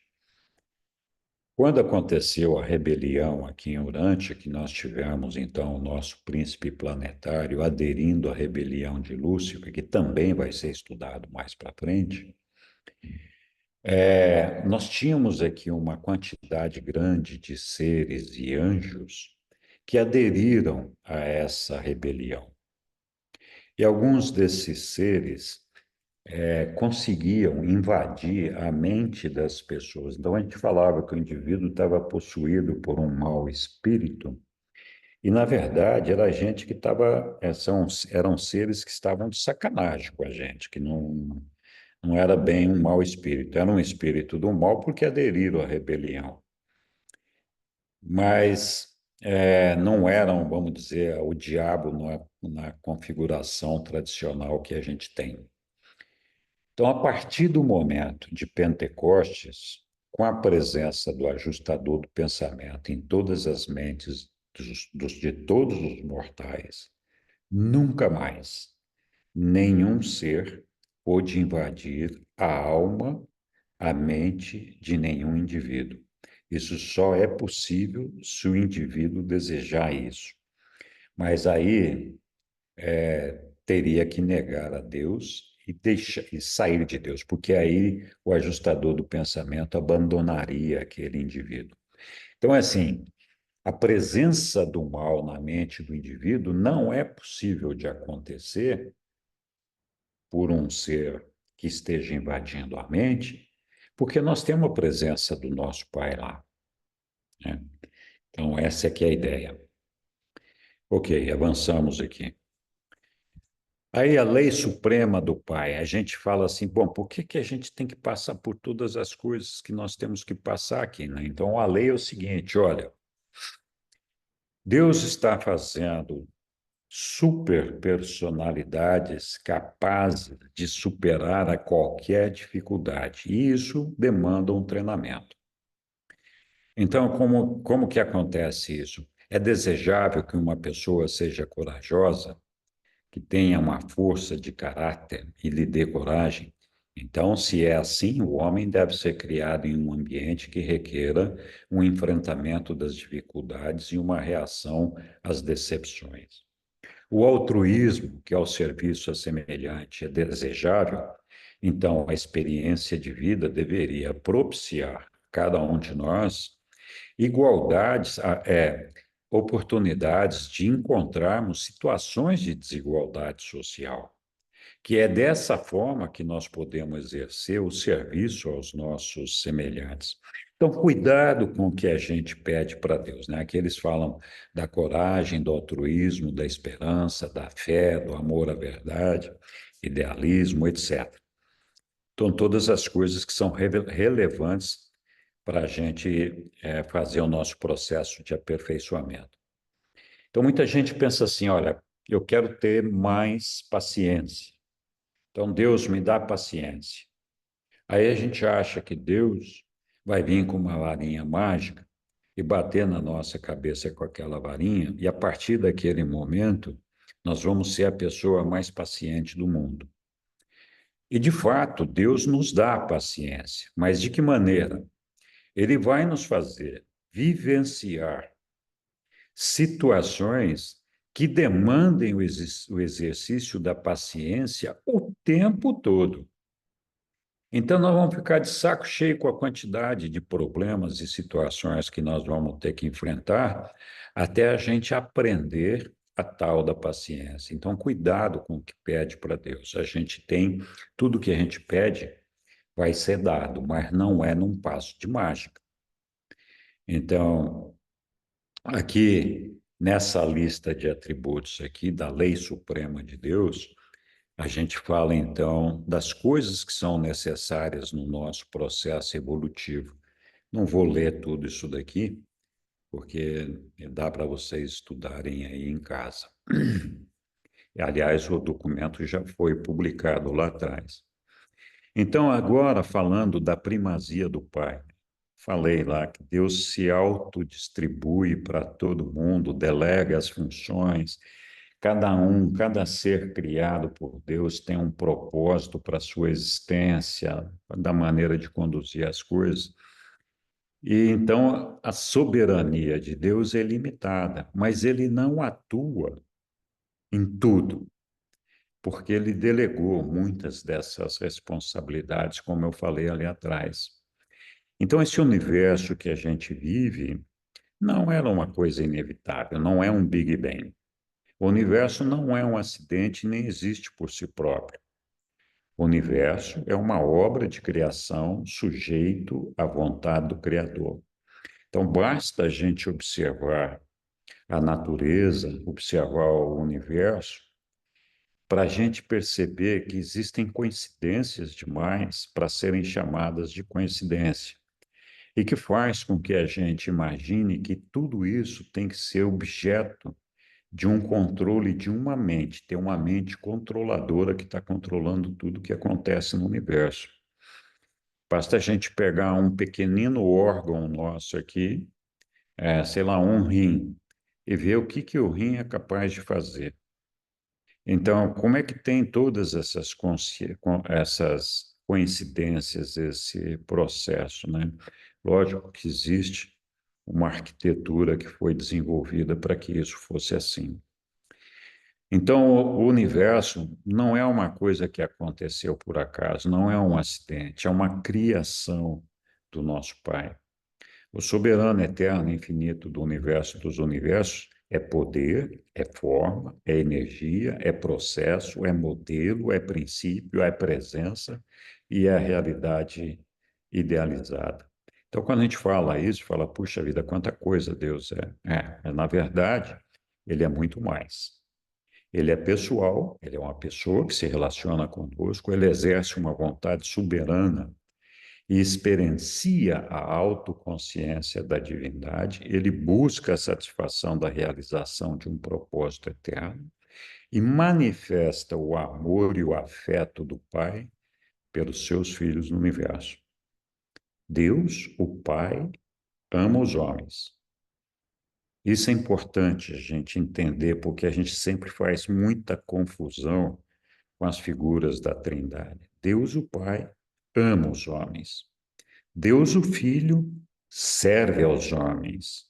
quando aconteceu a rebelião aqui em Urântia, que nós tivemos então o nosso príncipe planetário aderindo à rebelião de Lúcifer, que também vai ser estudado mais para frente, nós tínhamos aqui uma quantidade grande de seres e anjos que aderiram a essa rebelião. E alguns desses seres conseguiam invadir a mente das pessoas. Então, a gente falava que o indivíduo estava possuído por um mau espírito, e, na verdade, era gente que estava. Eram seres que estavam de sacanagem com a gente, que não era bem um mau espírito, era um espírito do mal porque aderiram à rebelião. Mas não eram, vamos dizer, o diabo na configuração tradicional que a gente tem. Então, a partir do momento de Pentecostes, com a presença do ajustador do pensamento em todas as mentes de todos os mortais, nunca mais nenhum ser pôde invadir a alma, a mente de nenhum indivíduo. Isso só é possível se o indivíduo desejar isso. Mas aí teria que negar a Deus e sair de Deus, porque aí o ajustador do pensamento abandonaria aquele indivíduo. Então, assim, a presença do mal na mente do indivíduo não é possível de acontecer por um ser que esteja invadindo a mente, porque nós temos a presença do nosso Pai lá, né? Então, essa é que é a ideia. Ok, avançamos aqui. Aí a lei suprema do Pai, a gente fala assim, bom, por que a gente tem que passar por todas as coisas que nós temos que passar aqui, né? Então a lei é o seguinte, olha, Deus está fazendo super personalidades capazes de superar a qualquer dificuldade, e isso demanda um treinamento. Então, como que acontece isso? É desejável que uma pessoa seja corajosa, que tenha uma força de caráter e lhe dê coragem. Então, se é assim, o homem deve ser criado em um ambiente que requeira um enfrentamento das dificuldades e uma reação às decepções. O altruísmo, que é o serviço a semelhante, é desejável, então a experiência de vida deveria propiciar a cada um de nós igualdades, oportunidades de encontrarmos situações de desigualdade social, que é dessa forma que nós podemos exercer o serviço aos nossos semelhantes. Então, cuidado com o que a gente pede para Deus, né? Aqui eles falam da coragem, do altruísmo, da esperança, da fé, do amor à verdade, idealismo, etc. Então, todas as coisas que são relevantes para a gente fazer o nosso processo de aperfeiçoamento. Então, muita gente pensa assim: olha, eu quero ter mais paciência. Então, Deus me dá paciência. Aí a gente acha que Deus vai vir com uma varinha mágica e bater na nossa cabeça com aquela varinha, e a partir daquele momento, nós vamos ser a pessoa mais paciente do mundo. E, de fato, Deus nos dá a paciência, mas de que maneira? Ele vai nos fazer vivenciar situações que demandem o exercício da paciência o tempo todo. Então, nós vamos ficar de saco cheio com a quantidade de problemas e situações que nós vamos ter que enfrentar até a gente aprender a tal da paciência. Então, cuidado com o que pede para Deus. A gente tem tudo que a gente pede vai ser dado, mas não é num passo de mágica. Então, aqui nessa lista de atributos aqui da lei suprema de Deus, a gente fala então das coisas que são necessárias no nosso processo evolutivo. Não vou ler tudo isso daqui, porque dá para vocês estudarem aí em casa. Aliás, o documento já foi publicado lá atrás. Então, agora falando da primazia do Pai. falei lá que Deus se autodistribui para todo mundo, delega as funções. Cada ser criado por Deus tem um propósito para a sua existência, da maneira de conduzir as coisas. E então a soberania de Deus é limitada, mas ele não atua em tudo, porque ele delegou muitas dessas responsabilidades, como eu falei ali atrás. Então, esse universo que a gente vive não era uma coisa inevitável, não é um Big Bang. O universo não é um acidente, nem existe por si próprio. O universo é uma obra de criação sujeito à vontade do Criador. Então, basta a gente observar a natureza, observar o universo, para a gente perceber que existem coincidências demais para serem chamadas de coincidência. E que faz com que a gente imagine que tudo isso tem que ser objeto de um controle de uma mente, ter uma mente controladora que está controlando tudo que acontece no universo. Basta a gente pegar um pequenino órgão nosso aqui, sei lá, um rim, e ver o que que o rim é capaz de fazer. Então, como é que tem todas essas coincidências, esse processo, né? Lógico que existe uma arquitetura que foi desenvolvida para que isso fosse assim. Então, o universo não é uma coisa que aconteceu por acaso, não é um acidente, é uma criação do nosso Pai. O soberano eterno infinito do universo dos universos é poder, é forma, é energia, é processo, é modelo, é princípio, é presença e é realidade idealizada. Então, quando a gente fala isso, fala, puxa vida, quanta coisa Deus é. Na verdade, ele é muito mais. Ele é pessoal, ele é uma pessoa que se relaciona conosco, ele exerce uma vontade soberana e experiencia a autoconsciência da divindade, ele busca a satisfação da realização de um propósito eterno e manifesta o amor e o afeto do Pai pelos seus filhos no universo. Deus, o Pai, ama os homens. Isso é importante a gente entender, porque a gente sempre faz muita confusão com as figuras da Trindade. Deus, o Pai, ama os homens. Deus, o Filho, serve aos homens.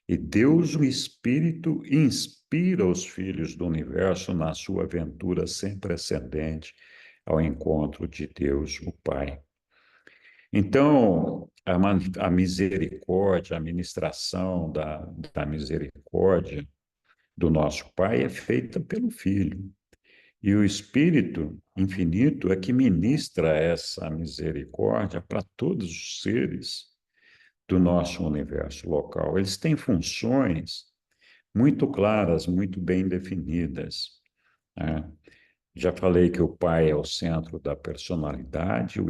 E Deus, o Espírito, inspira os filhos do universo na sua aventura sem precedente ao encontro de Deus, o Pai. Então, a misericórdia, a ministração da misericórdia do nosso Pai é feita pelo Filho. E o Espírito infinito é que ministra essa misericórdia para todos os seres do nosso universo local. Eles têm funções muito claras, muito bem definidas, né? Já falei que o pai é o centro da personalidade, o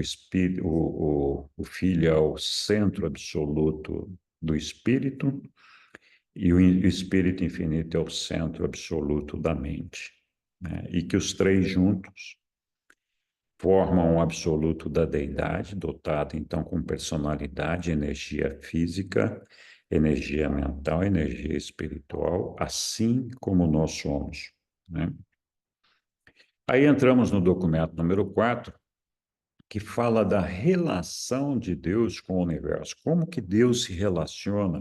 filho é o centro absoluto do espírito, e o espírito infinito é o centro absoluto da mente, né? E que os três juntos formam o absoluto da deidade, dotado então com personalidade, energia física, energia mental, energia espiritual, assim como nós somos, né? Aí entramos no documento número 4, que fala da relação de Deus com o universo. Como que Deus se relaciona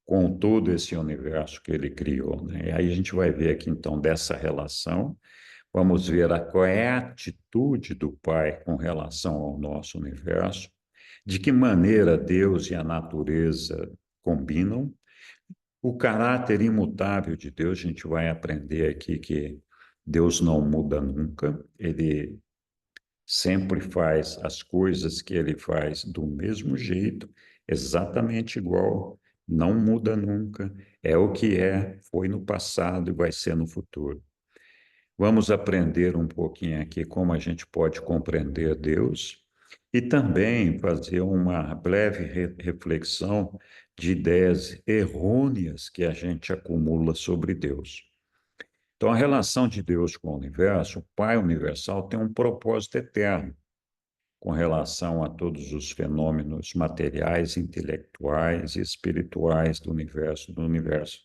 com todo esse universo que ele criou, né? E aí a gente vai ver aqui, então, dessa relação. Vamos ver qual é a atitude do Pai com relação ao nosso universo, de que maneira Deus e a natureza combinam, o caráter imutável de Deus. A gente vai aprender aqui que Deus não muda nunca, ele sempre faz as coisas que ele faz do mesmo jeito, exatamente igual, não muda nunca, é o que é, foi no passado e vai ser no futuro. Vamos aprender um pouquinho aqui como a gente pode compreender Deus e também fazer uma breve reflexão de ideias errôneas que a gente acumula sobre Deus. Então, a relação de Deus com o universo, o Pai universal, tem um propósito eterno. com relação a todos os fenômenos materiais, intelectuais e espirituais do universo.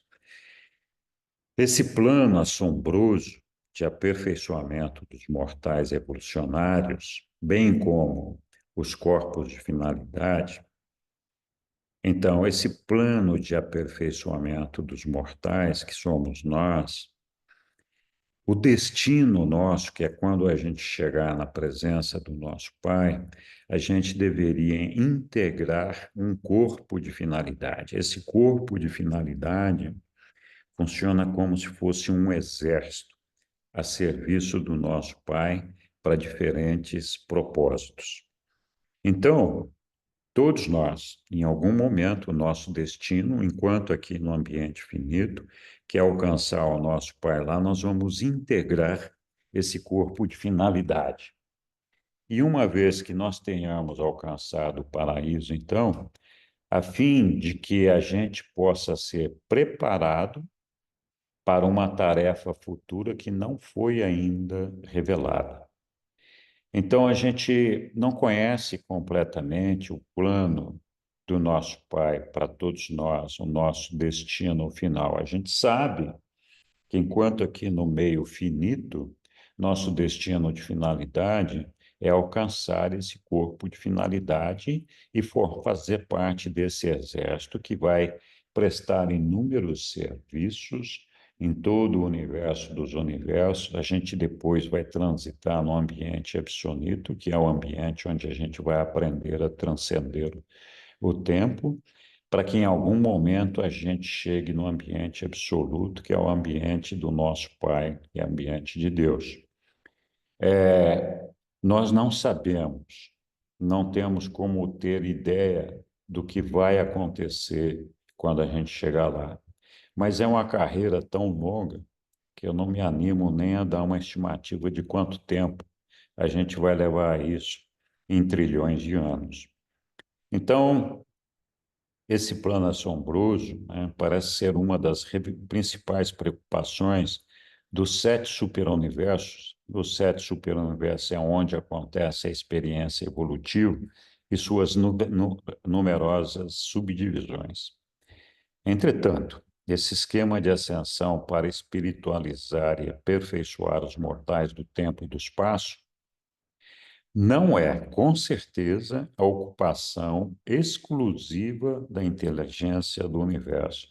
Esse plano assombroso de aperfeiçoamento dos mortais evolucionários, bem como os corpos de finalidade, então, esse plano de aperfeiçoamento dos mortais, que somos nós, o destino nosso, que é quando a gente chegar na presença do nosso Pai, a gente deveria integrar um corpo de finalidade. Esse corpo de finalidade funciona como se fosse um exército a serviço do nosso Pai para diferentes propósitos. Então, todos nós, em algum momento, o nosso destino, enquanto aqui no ambiente finito, que é alcançar o nosso Pai lá, nós vamos integrar esse corpo de finalidade. E uma vez que nós tenhamos alcançado o paraíso, então, a fim de que a gente possa ser preparado para uma tarefa futura que não foi ainda revelada. Então, a gente não conhece completamente o plano do nosso Pai para todos nós, o nosso destino final. A gente sabe que, enquanto aqui no meio finito, nosso destino de finalidade é alcançar esse corpo de finalidade e fazer parte desse exército que vai prestar inúmeros serviços em todo o universo dos universos. A gente depois vai transitar no ambiente absoluto, que é o ambiente onde a gente vai aprender a transcender o tempo, para que em algum momento a gente chegue no ambiente absoluto, que é o ambiente do nosso Pai, que é o ambiente de Deus. Nós não sabemos, não temos como ter ideia do que vai acontecer quando a gente chegar lá. Mas é uma carreira tão longa que eu não me animo nem a dar uma estimativa de quanto tempo a gente vai levar isso em trilhões de anos. Então, esse plano assombroso, né, parece ser uma das principais preocupações dos sete superuniversos. Os sete superuniversos é onde acontece a experiência evolutiva e suas numerosas subdivisões. Entretanto, esse esquema de ascensão para espiritualizar e aperfeiçoar os mortais do tempo e do espaço não é, com certeza, a ocupação exclusiva da inteligência do universo.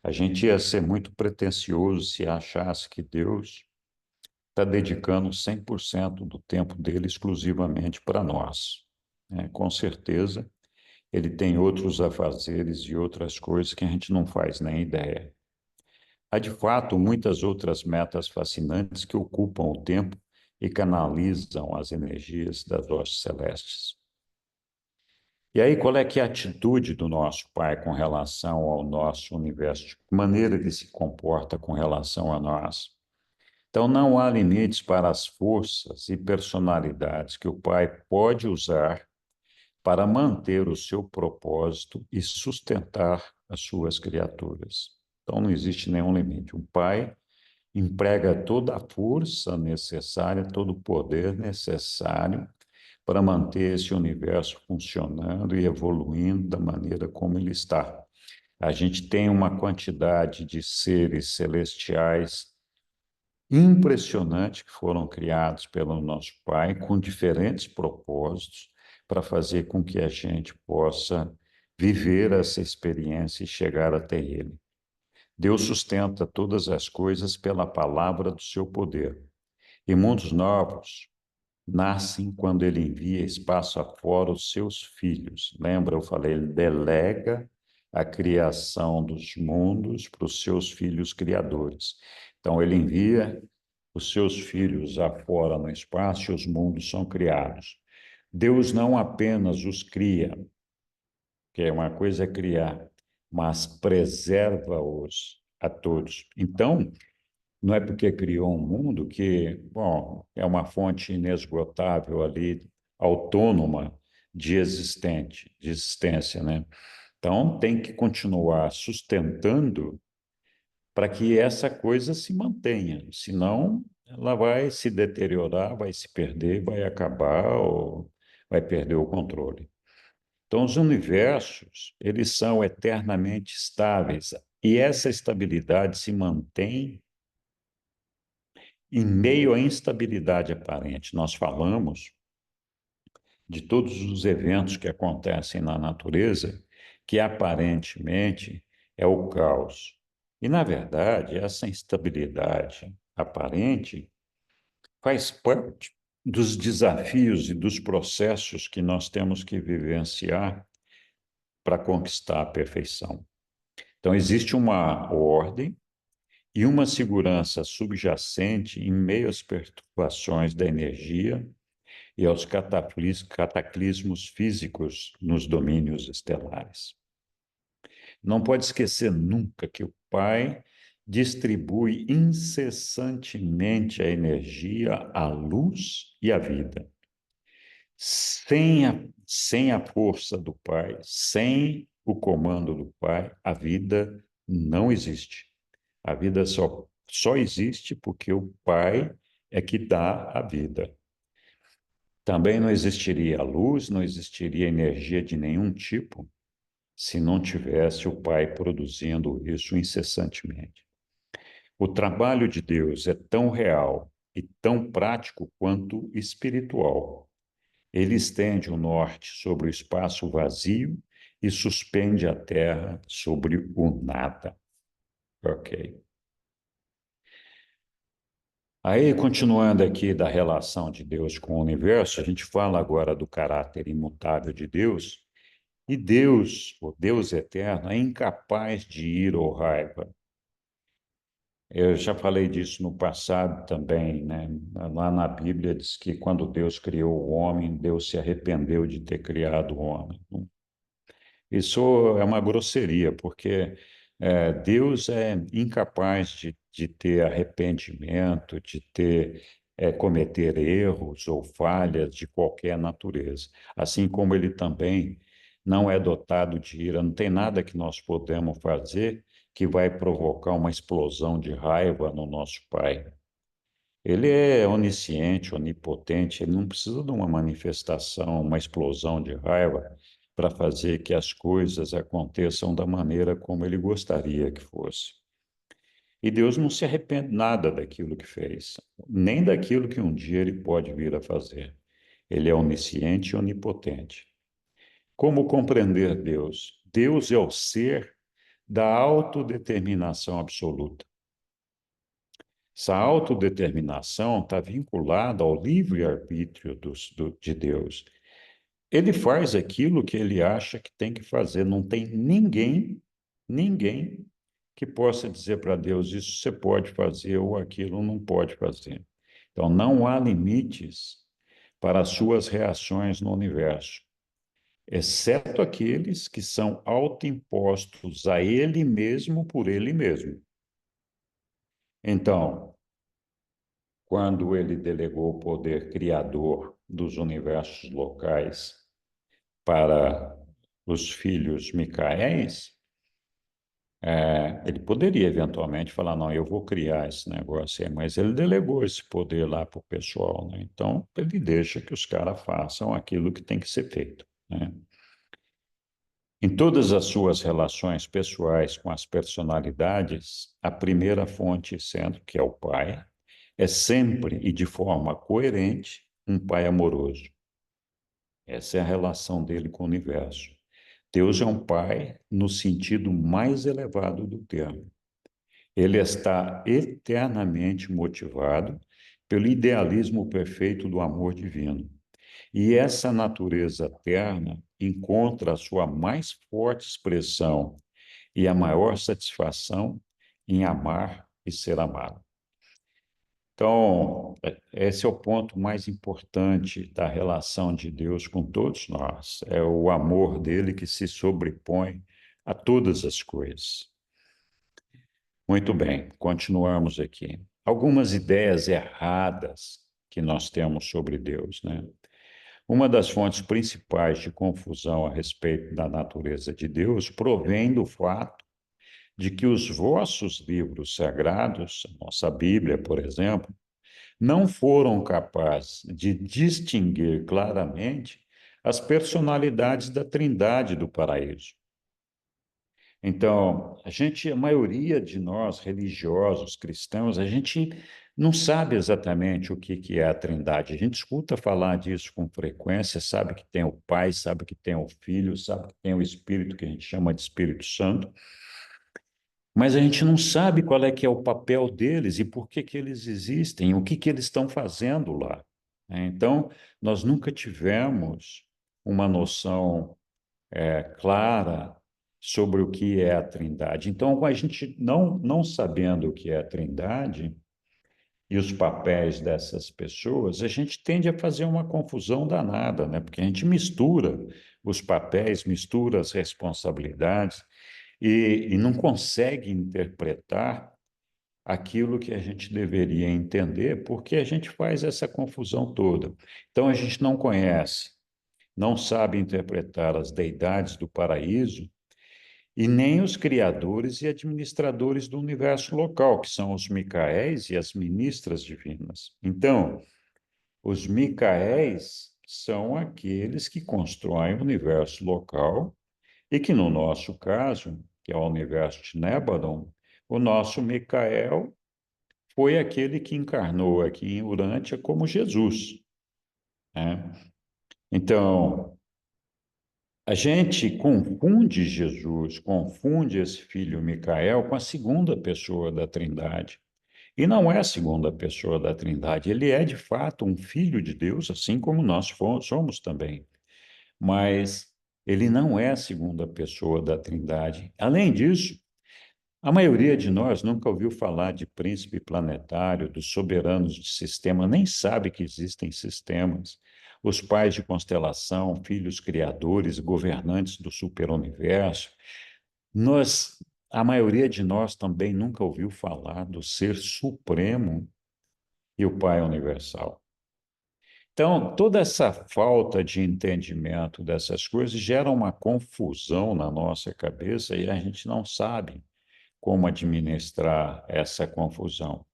A gente ia ser muito pretensioso se achasse que Deus está dedicando 100% do tempo dele exclusivamente para nós, né? Com certeza, ele tem outros afazeres e outras coisas que a gente não faz nem ideia. Há, de fato, muitas outras metas fascinantes que ocupam o tempo e canalizam as energias das hostes celestes. E aí, qual é que é a atitude do nosso Pai com relação ao nosso universo? De que maneira ele se comporta com relação a nós? Então, não há limites para as forças e personalidades que o Pai pode usar para manter o seu propósito e sustentar as suas criaturas. Então, não existe nenhum limite. O Pai emprega toda a força necessária, todo o poder necessário para manter esse universo funcionando e evoluindo da maneira como ele está. A gente tem uma quantidade de seres celestiais impressionante que foram criados pelo nosso Pai com diferentes propósitos para fazer com que a gente possa viver essa experiência e chegar até Ele. Deus sustenta todas as coisas pela palavra do seu poder. E mundos novos nascem quando ele envia espaço afora os seus filhos. Lembra, eu falei, ele delega a criação dos mundos para os seus filhos criadores. Então, ele envia os seus filhos afora no espaço e os mundos são criados. Deus não apenas os cria, que é uma coisa criar, mas preserva-os a todos. Então, não é porque criou um mundo que, bom, é uma fonte inesgotável ali, autônoma de existência, né? Então, tem que continuar sustentando para que essa coisa se mantenha, senão ela vai se deteriorar, vai se perder, vai acabar, ou vai perder o controle. Então, os universos, eles são eternamente estáveis, e essa estabilidade se mantém em meio à instabilidade aparente. Nós falamos de todos os eventos que acontecem na natureza, que aparentemente é o caos. E, na verdade, essa instabilidade aparente faz parte dos desafios e dos processos que nós temos que vivenciar para conquistar a perfeição. Então, existe uma ordem e uma segurança subjacente em meio às perturbações da energia e aos cataclismos físicos nos domínios estelares. Não pode esquecer nunca que o Pai distribui incessantemente a energia, a luz e a vida. Sem a força do Pai, sem o comando do Pai, a vida não existe. A vida só existe porque o Pai é que dá a vida. Também não existiria luz, não existiria energia de nenhum tipo se não tivesse o Pai produzindo isso incessantemente. O trabalho de Deus é tão real e tão prático quanto espiritual. Ele estende o norte sobre o espaço vazio e suspende a terra sobre o nada. Ok. Aí, continuando aqui da relação de Deus com o universo, a gente fala agora do caráter imutável de Deus, e Deus, o Deus eterno, é incapaz de ira ou raiva. Eu já falei disso no passado também, né? Lá na Bíblia diz que quando Deus criou o homem, Deus se arrependeu de ter criado o homem. Isso é uma grosseria, porque Deus é incapaz de ter arrependimento, de cometer erros ou falhas de qualquer natureza. Assim como ele também não é dotado de ira, não tem nada que nós podemos fazer que vai provocar uma explosão de raiva no nosso Pai. Ele é onisciente, onipotente, ele não precisa de uma manifestação, uma explosão de raiva para fazer que as coisas aconteçam da maneira como ele gostaria que fosse. E Deus não se arrepende nada daquilo que fez, nem daquilo que um dia ele pode vir a fazer. Ele é onisciente e onipotente. Como compreender Deus? Deus é o ser da autodeterminação absoluta. Essa autodeterminação está vinculada ao livre-arbítrio de Deus. Ele faz aquilo que ele acha que tem que fazer. Não tem ninguém que possa dizer para Deus isso você pode fazer ou aquilo não pode fazer. Então, não há limites para as suas reações no universo, exceto aqueles que são autoimpostos a ele mesmo por ele mesmo. Então, quando ele delegou o poder criador dos universos locais para os filhos Micaéis, ele poderia eventualmente falar, não, eu vou criar esse negócio aí, mas ele delegou esse poder lá para o pessoal, né? Então, ele deixa que os caras façam aquilo que tem que ser feito, né? Em todas as suas relações pessoais com as personalidades, a primeira fonte sendo, que é o pai, é sempre e de forma coerente um pai amoroso. Essa é a relação dele com o universo. Deus é um pai no sentido mais elevado do termo. Ele está eternamente motivado pelo idealismo perfeito do amor divino. E essa natureza eterna encontra a sua mais forte expressão e a maior satisfação em amar e ser amado. Então, esse é o ponto mais importante da relação de Deus com todos nós. É o amor dele que se sobrepõe a todas as coisas. Muito bem, continuamos aqui. Algumas ideias erradas que nós temos sobre Deus, né? Uma das fontes principais de confusão a respeito da natureza de Deus provém do fato de que os vossos livros sagrados, a nossa Bíblia, por exemplo, não foram capazes de distinguir claramente as personalidades da Trindade do paraíso. Então, a maioria de nós, religiosos, cristãos, a gente não sabe exatamente o que é a Trindade. A gente escuta falar disso com frequência, sabe que tem o Pai, sabe que tem o Filho, sabe que tem o Espírito, que a gente chama de Espírito Santo, mas a gente não sabe qual é que é o papel deles e por que que eles existem, o que que eles estão fazendo lá, né? Então, nós nunca tivemos uma noção clara sobre o que é a Trindade. Então, com a gente não sabendo o que é a Trindade e os papéis dessas pessoas, a gente tende a fazer uma confusão danada, né? Porque a gente mistura os papéis, mistura as responsabilidades e não consegue interpretar aquilo que a gente deveria entender, porque a gente faz essa confusão toda. Então, a gente não conhece, não sabe interpretar as deidades do paraíso e nem os criadores e administradores do universo local, que são os Micaéis e as ministras divinas. Então, os Micaéis são aqueles que constroem o universo local e que, no nosso caso, que é o universo de Nébadon, o nosso Micael foi aquele que encarnou aqui em Urântia como Jesus, né? Então, a gente confunde Jesus, confunde esse filho Micael com a segunda pessoa da Trindade. E não é a segunda pessoa da Trindade, ele é de fato um filho de Deus, assim como nós somos também. Mas ele não é a segunda pessoa da Trindade. Além disso, a maioria de nós nunca ouviu falar de príncipe planetário, dos soberanos de sistema, nem sabe que existem sistemas. Os pais de constelação, filhos criadores, governantes do superuniverso. Nós, a maioria de nós também nunca ouviu falar do ser supremo e o Pai universal. Então, toda essa falta de entendimento dessas coisas gera uma confusão na nossa cabeça e a gente não sabe como administrar essa confusão.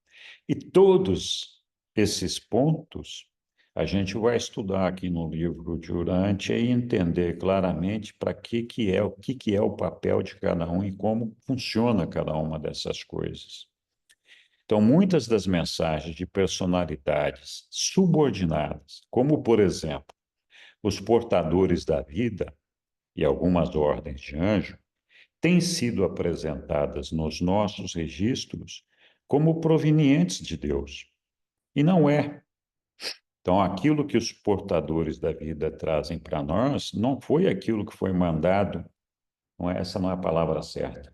E todos esses pontos a gente vai estudar aqui no livro de Urântia e entender claramente para que é que é o papel de cada um e como funciona cada uma dessas coisas. Então, muitas das mensagens de personalidades subordinadas, como por exemplo, os portadores da vida e algumas ordens de anjo, têm sido apresentadas nos nossos registros como provenientes de Deus. E não é. Então, aquilo que os portadores da vida trazem para nós não foi aquilo que foi mandado, essa não é a palavra certa.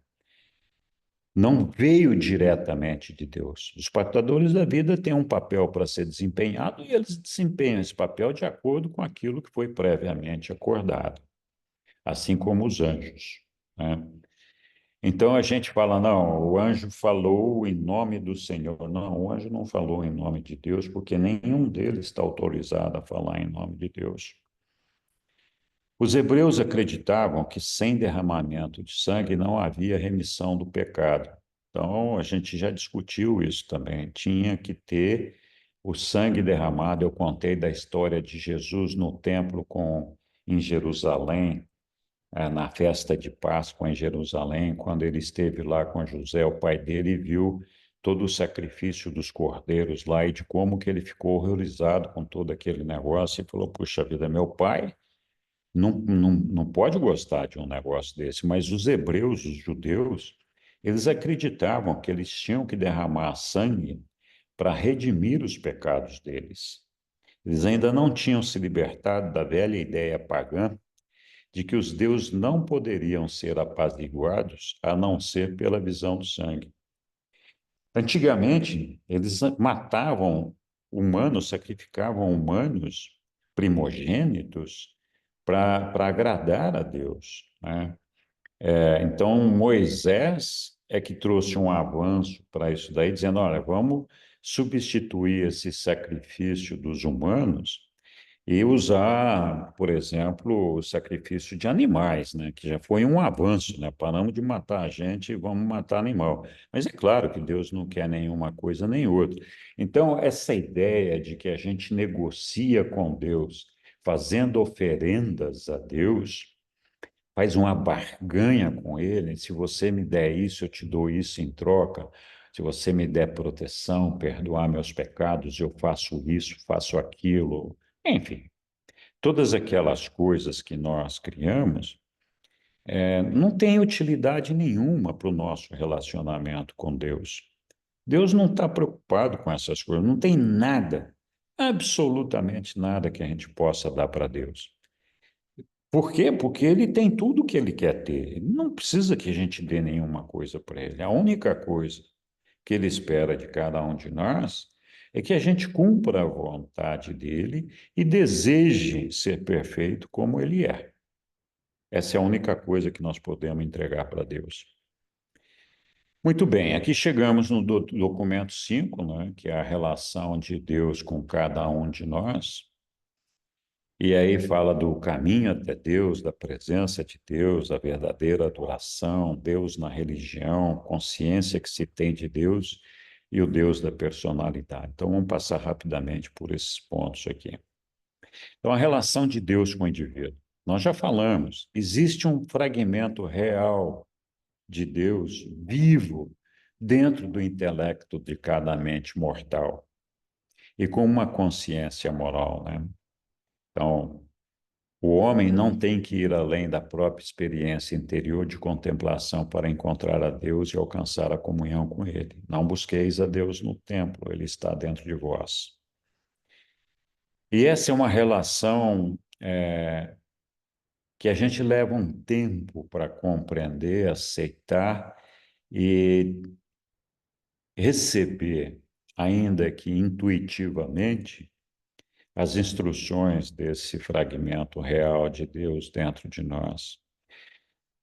Não veio diretamente de Deus. Os portadores da vida têm um papel para ser desempenhado e eles desempenham esse papel de acordo com aquilo que foi previamente acordado, assim como os anjos, né? Então a gente fala, não, o anjo falou em nome do Senhor. Não, o anjo não falou em nome de Deus, porque nenhum deles está autorizado a falar em nome de Deus. Os hebreus acreditavam que sem derramamento de sangue não havia remissão do pecado. Então a gente já discutiu isso também. Tinha que ter o sangue derramado. Eu contei da história de Jesus no templo em Jerusalém, na festa de Páscoa em Jerusalém, quando ele esteve lá com José, o pai dele, e viu todo o sacrifício dos cordeiros lá e de como que ele ficou horrorizado com todo aquele negócio e falou, puxa vida, meu pai não pode gostar de um negócio desse, mas os hebreus, os judeus, eles acreditavam que eles tinham que derramar sangue para redimir os pecados deles. Eles ainda não tinham se libertado da velha ideia pagã de que os deuses não poderiam ser apaziguados a não ser pela visão do sangue. Antigamente, eles matavam humanos, sacrificavam humanos primogênitos para agradar a Deus, né? Então, Moisés é que trouxe um avanço para isso daí, dizendo, olha, vamos substituir esse sacrifício dos humanos e usar, por exemplo, o sacrifício de animais, né? Que já foi um avanço, né? Paramos de matar a gente e vamos matar animal. Mas é claro que Deus não quer nenhuma coisa nem outra. Então, essa ideia de que a gente negocia com Deus, fazendo oferendas a Deus, faz uma barganha com ele. Se você me der isso, eu te dou isso em troca. Se você me der proteção, perdoar meus pecados, eu faço isso, faço aquilo. Enfim, todas aquelas coisas que nós criamos não têm utilidade nenhuma para o nosso relacionamento com Deus. Deus não está preocupado com essas coisas, não tem nada, absolutamente nada que a gente possa dar para Deus. Por quê? Porque ele tem tudo que ele quer ter. Ele não precisa que a gente dê nenhuma coisa para ele. A única coisa que ele espera de cada um de nós é que a gente cumpra a vontade dele e deseje ser perfeito como ele é. Essa é a única coisa que nós podemos entregar para Deus. Muito bem, aqui chegamos no documento 5, né, que é a relação de Deus com cada um de nós. E aí fala do caminho até Deus, da presença de Deus, da verdadeira adoração, Deus na religião, consciência que se tem de Deus e o Deus da personalidade. Então vamos passar rapidamente por esses pontos aqui. Então a relação de Deus com o indivíduo. Nós já falamos, existe um fragmento real de Deus vivo dentro do intelecto de cada mente mortal e com uma consciência moral, né? Então, o homem não tem que ir além da própria experiência interior de contemplação para encontrar a Deus e alcançar a comunhão com Ele. Não busqueis a Deus no templo, Ele está dentro de vós. E essa é uma relação que a gente leva um tempo para compreender, aceitar e receber, ainda que intuitivamente, as instruções desse fragmento real de Deus dentro de nós.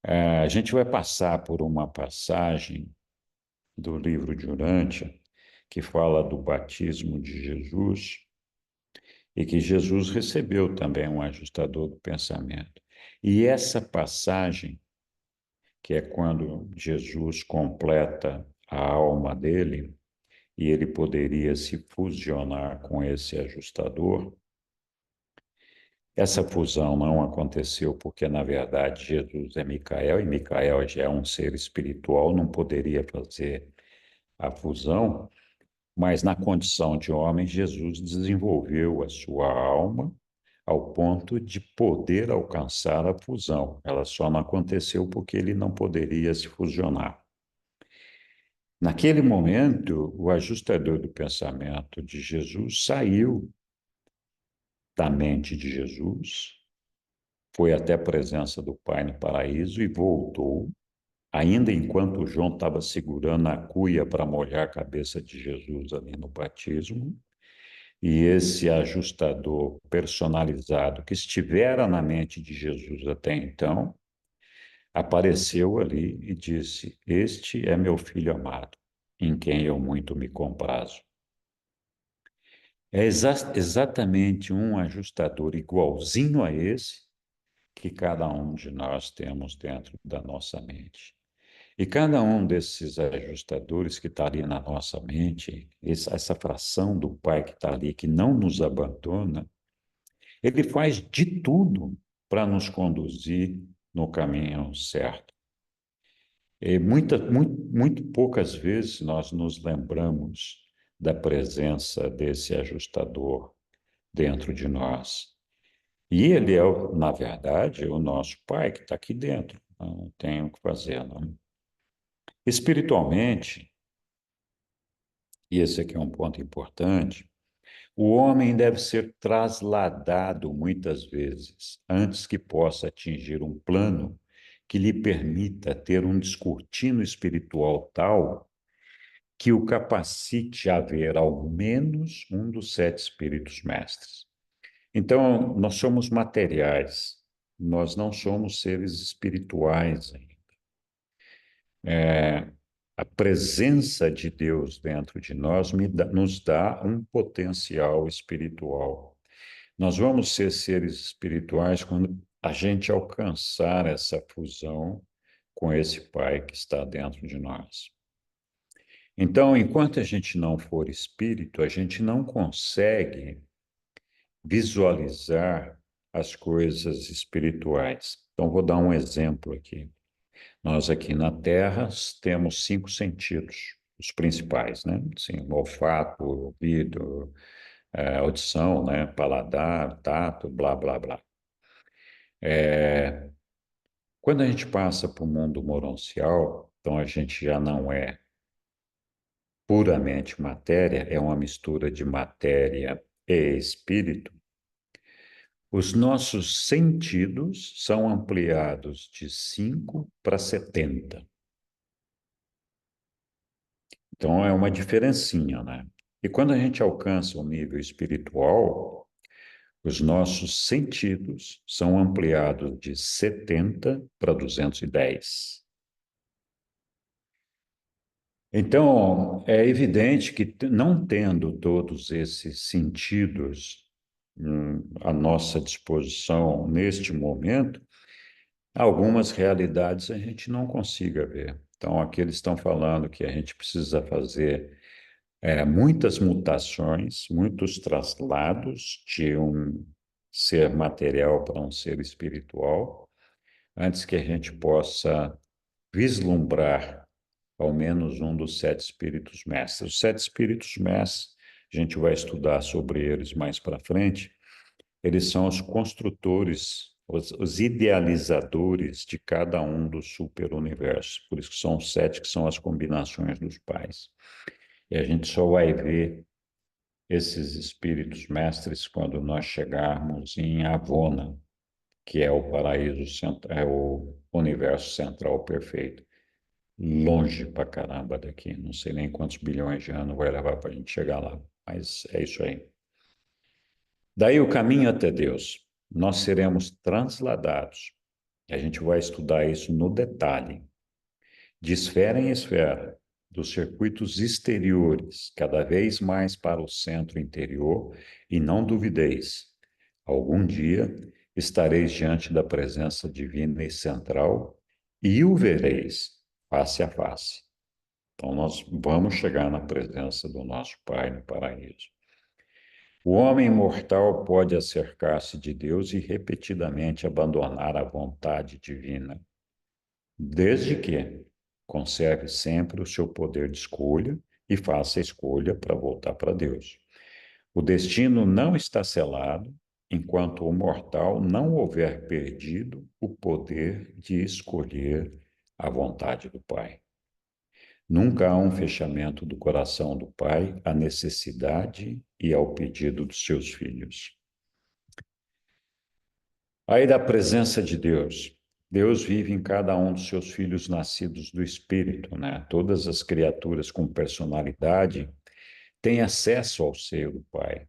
A gente vai passar por uma passagem do livro de Urântia, que fala do batismo de Jesus, e que Jesus recebeu também um ajustador do pensamento. E essa passagem, que é quando Jesus completa a alma dele, e ele poderia se fusionar com esse ajustador, essa fusão não aconteceu porque, na verdade, Jesus é Micael e Micael já é um ser espiritual, não poderia fazer a fusão, mas na condição de homem, Jesus desenvolveu a sua alma ao ponto de poder alcançar a fusão. Ela só não aconteceu porque ele não poderia se fusionar. Naquele momento, o ajustador do pensamento de Jesus saiu da mente de Jesus, foi até a presença do Pai no paraíso e voltou, ainda enquanto João estava segurando a cuia para molhar a cabeça de Jesus ali no batismo, e esse ajustador personalizado que estivera na mente de Jesus até então, apareceu ali e disse: Este é meu filho amado, em quem eu muito me comprazo. É exatamente um ajustador igualzinho a esse que cada um de nós temos dentro da nossa mente. E cada um desses ajustadores que está ali na nossa mente, essa fração do Pai que está ali, que não nos abandona, ele faz de tudo para nos conduzir no caminho certo. E muito poucas vezes nós nos lembramos da presença desse ajustador dentro de nós. E ele é, na verdade, o nosso Pai que está aqui dentro. Não tem o que fazer, não. Espiritualmente, e esse aqui é um ponto importante, o homem deve ser trasladado muitas vezes antes que possa atingir um plano que lhe permita ter um descortino espiritual tal que o capacite a ver ao menos um dos 7 espíritos mestres. Então, nós somos materiais, nós não somos seres espirituais ainda. A presença de Deus dentro de nós nos dá um potencial espiritual. Nós vamos ser seres espirituais quando a gente alcançar essa fusão com esse Pai que está dentro de nós. Então, enquanto a gente não for espírito, a gente não consegue visualizar as coisas espirituais. Então, vou dar um exemplo aqui. Nós aqui na Terra temos 5 sentidos, os principais, né? Sim, o olfato, o ouvido, a audição, né? Paladar, tato, blá, blá, blá. Quando a gente passa para o mundo moroncial, então a gente já não é puramente matéria, é uma mistura de matéria e espírito. Os nossos sentidos são ampliados de 5 para 70. Então é uma diferencinha, né? E quando a gente alcança o nível espiritual, os nossos sentidos são ampliados de 70 para 210. Então, é evidente que, não tendo todos esses sentidos à nossa disposição neste momento, algumas realidades a gente não consiga ver. Então, aqui eles estão falando que a gente precisa fazer muitas mutações, muitos traslados de um ser material para um ser espiritual, antes que a gente possa vislumbrar ao menos um dos 7 espíritos mestres. Os 7 espíritos mestres, a gente vai estudar sobre eles mais para frente, eles são os construtores, os idealizadores de cada um dos superuniversos. Por isso que são 7, que são as combinações dos pais. E a gente só vai ver esses espíritos mestres quando nós chegarmos em Avona, que é o paraíso central, é o universo central perfeito. Longe pra caramba daqui, não sei nem quantos bilhões de anos vai levar para a gente chegar lá, mas é isso aí. Daí o caminho até Deus. Nós seremos transladados. A gente vai estudar isso no detalhe, de esfera em esfera, dos circuitos exteriores, cada vez mais para o centro interior, e não duvideis, algum dia estareis diante da presença divina e central e o vereis face a face. Então, nós vamos chegar na presença do nosso Pai no paraíso. O homem mortal pode acercar-se de Deus e repetidamente abandonar a vontade divina, desde que conserve sempre o seu poder de escolha e faça a escolha para voltar para Deus. O destino não está selado enquanto o mortal não houver perdido o poder de escolher a vontade do Pai. Nunca há um fechamento do coração do Pai à necessidade e ao pedido dos seus filhos. Aí da presença de Deus. Deus vive em cada um dos seus filhos nascidos do Espírito, né? Todas as criaturas com personalidade têm acesso ao seio do Pai.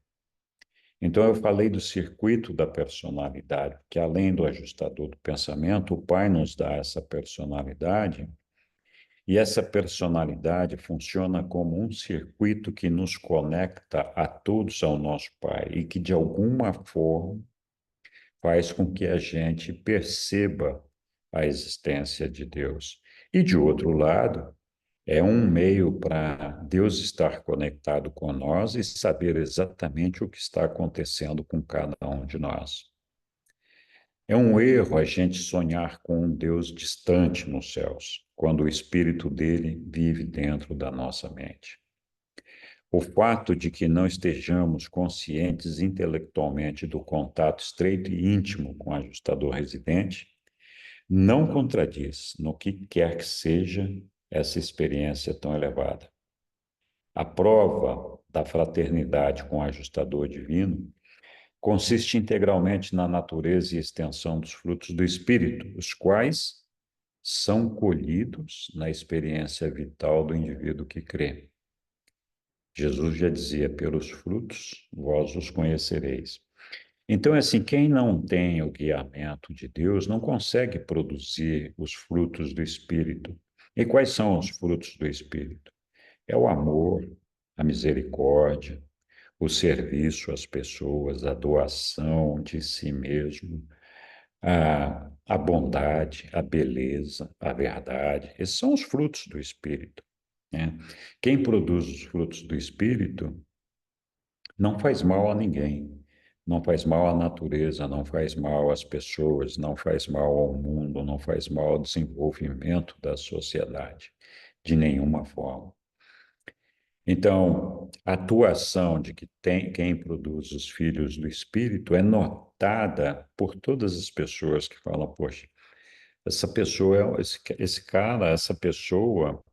Então eu falei do circuito da personalidade, que além do ajustador do pensamento, o Pai nos dá essa personalidade. E essa personalidade funciona como um circuito que nos conecta a todos ao nosso Pai e que, de alguma forma, faz com que a gente perceba a existência de Deus. E, de outro lado, é um meio para Deus estar conectado com nós e saber exatamente o que está acontecendo com cada um de nós. É um erro a gente sonhar com um Deus distante nos céus, quando o Espírito dele vive dentro da nossa mente. O fato de que não estejamos conscientes intelectualmente do contato estreito e íntimo com o ajustador residente não contradiz, no que quer que seja, essa experiência tão elevada. A prova da fraternidade com o ajustador divino consiste integralmente na natureza e extensão dos frutos do Espírito, os quais são colhidos na experiência vital do indivíduo que crê. Jesus já dizia: pelos frutos vós os conhecereis. Então, assim, quem não tem o guiamento de Deus não consegue produzir os frutos do Espírito. E quais são os frutos do Espírito? É o amor, a misericórdia, o serviço às pessoas, a doação de si mesmo, a bondade, a beleza, a verdade. Esses são os frutos do Espírito, né? Quem produz os frutos do Espírito não faz mal a ninguém, não faz mal à natureza, não faz mal às pessoas, não faz mal ao mundo, não faz mal ao desenvolvimento da sociedade, de nenhuma forma. Então, a atuação de que tem quem produz os filhos do Espírito é notada por todas as pessoas que falam, poxa, essa pessoa, esse cara, essa pessoa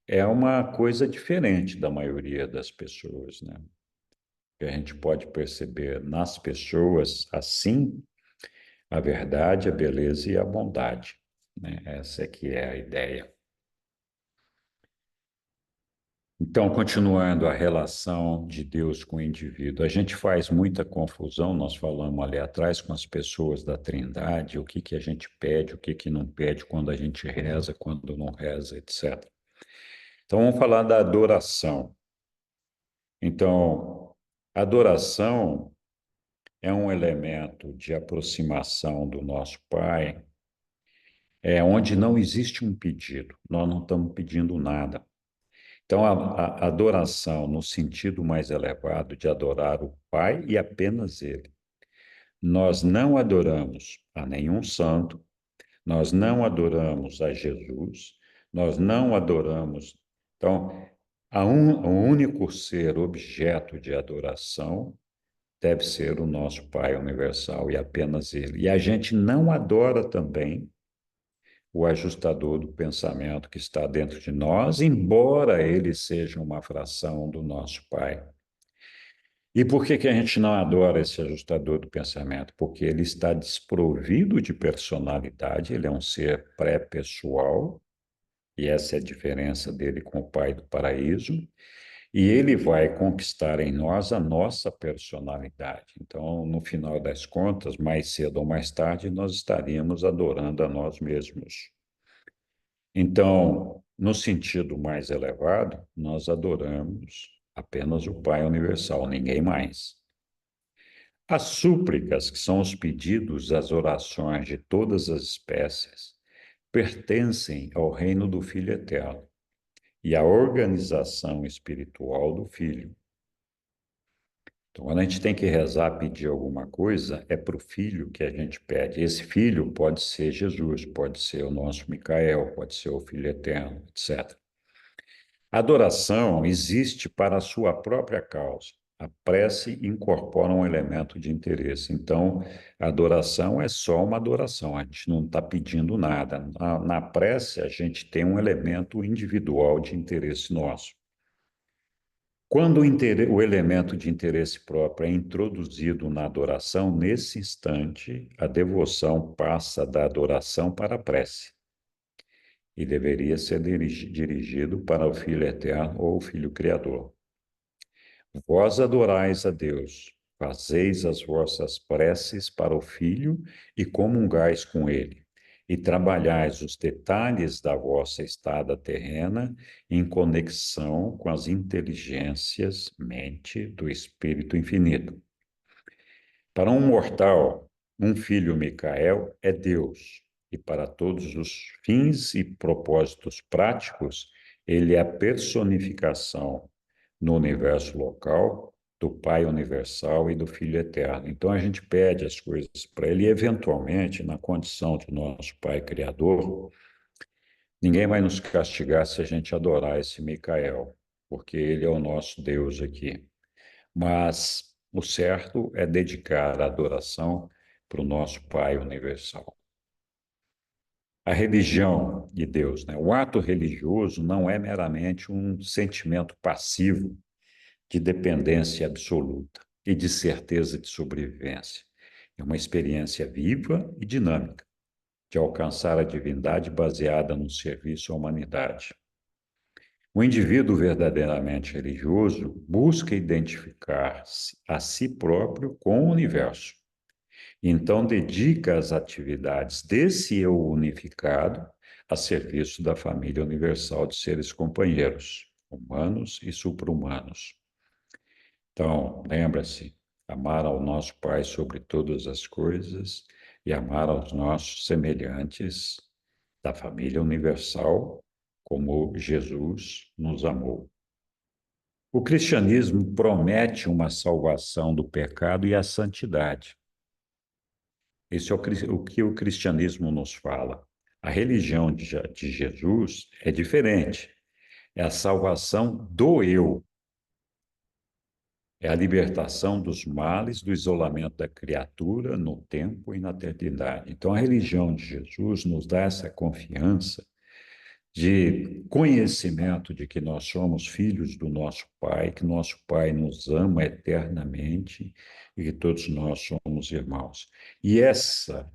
é uma coisa diferente da maioria das pessoas, né? Que a gente pode perceber nas pessoas, assim, a verdade, a beleza e a bondade, né? Essa é que é a ideia. Então, continuando a relação de Deus com o indivíduo, a gente faz muita confusão, nós falamos ali atrás com as pessoas da Trindade, o que que a gente pede, o que que não pede, quando a gente reza, quando não reza, etc. Então, vamos falar da adoração. Então, adoração é um elemento de aproximação do nosso Pai, onde não existe um pedido, nós não estamos pedindo nada. Então, a adoração, no sentido mais elevado de adorar o Pai e apenas Ele. Nós não adoramos a nenhum santo, nós não adoramos a Jesus, nós não adoramos. Então, o único ser objeto de adoração deve ser o nosso Pai universal e apenas Ele. E a gente não adora também o ajustador do pensamento que está dentro de nós, embora ele seja uma fração do nosso Pai. E por que que a gente não adora esse ajustador do pensamento? Porque ele está desprovido de personalidade, ele é um ser pré-pessoal, e essa é a diferença dele com o Pai do paraíso, e ele vai conquistar em nós a nossa personalidade. Então, no final das contas, mais cedo ou mais tarde, nós estaríamos adorando a nós mesmos. Então, no sentido mais elevado, nós adoramos apenas o Pai universal, ninguém mais. As súplicas, que são os pedidos, as orações de todas as espécies, pertencem ao reino do Filho Eterno e à organização espiritual do Filho. Então, quando a gente tem que rezar, pedir alguma coisa, é para o Filho que a gente pede. Esse Filho pode ser Jesus, pode ser o nosso Micael, pode ser o Filho Eterno, etc. A adoração existe para a sua própria causa. A prece incorpora um elemento de interesse. Então, a adoração é só uma adoração, a gente não está pedindo nada. Na prece, a gente tem um elemento individual de interesse nosso. Quando o elemento de interesse próprio é introduzido na adoração, nesse instante, a devoção passa da adoração para a prece e deveria ser dirigido para o Filho Eterno ou o Filho Criador. Vós adorais a Deus, fazeis as vossas preces para o Filho e comungais com ele, e trabalhais os detalhes da vossa estada terrena em conexão com as inteligências, mente do Espírito Infinito. Para um mortal, um filho Micael é Deus, e para todos os fins e propósitos práticos, ele é a personificação no universo local do Pai Universal e do Filho Eterno. Então a gente pede as coisas para ele e, eventualmente, na condição de nosso Pai Criador, ninguém vai nos castigar se a gente adorar esse Micael, porque ele é o nosso Deus aqui. Mas o certo é dedicar a adoração para o nosso Pai Universal. A religião de Deus, né? O ato religioso não é meramente um sentimento passivo de dependência absoluta e de certeza de sobrevivência. É uma experiência viva e dinâmica de alcançar a divindade baseada no serviço à humanidade. O indivíduo verdadeiramente religioso busca identificar-se a si próprio com o universo. Então, dedica as atividades desse eu unificado a serviço da família universal de seres companheiros, humanos e supra-humanos. Então, lembra-se, amar ao nosso Pai sobre todas as coisas e amar aos nossos semelhantes da família universal, como Jesus nos amou. O cristianismo promete uma salvação do pecado e a santidade. Isso é o que o cristianismo nos fala. A religião de Jesus é diferente. É a salvação do eu. É a libertação dos males, do isolamento da criatura no tempo e na eternidade. Então, a religião de Jesus nos dá essa confiança de conhecimento de que nós somos filhos do nosso Pai, que nosso Pai nos ama eternamente e que todos nós somos irmãos. E essa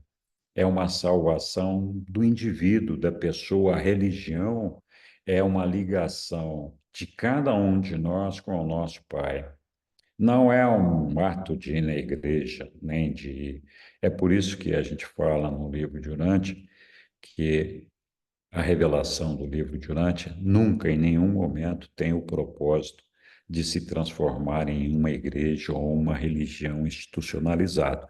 é uma salvação do indivíduo, da pessoa. A religião é uma ligação de cada um de nós com o nosso Pai. Não é um ato de ir na igreja, nem de ir. É por isso que a gente fala no livro de Urântia que a revelação do livro de Urântia nunca, em nenhum momento, tem o propósito de se transformar em uma igreja ou uma religião institucionalizada.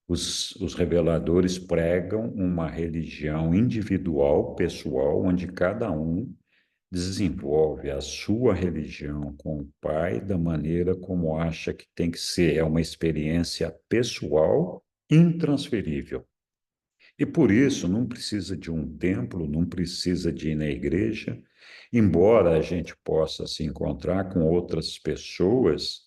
Os reveladores pregam uma religião individual, pessoal, onde cada um desenvolve a sua religião com o Pai da maneira como acha que tem que ser. É uma experiência pessoal intransferível. E por isso não precisa de um templo, não precisa de ir na igreja, embora a gente possa se encontrar com outras pessoas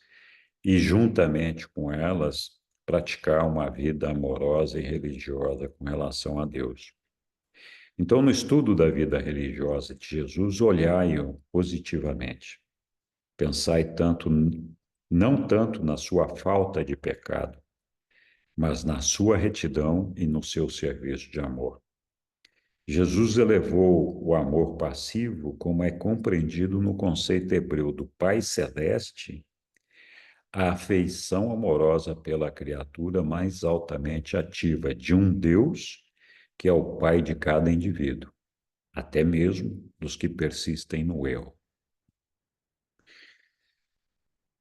e, juntamente com elas, praticar uma vida amorosa e religiosa com relação a Deus. Então, no estudo da vida religiosa de Jesus, olhai-o positivamente. Pensai tanto, não tanto na sua falta de pecado, mas na sua retidão e no seu serviço de amor. Jesus elevou o amor passivo, como é compreendido no conceito hebreu do Pai Celeste, à afeição amorosa pela criatura mais altamente ativa de um Deus que é o Pai de cada indivíduo, até mesmo dos que persistem no erro.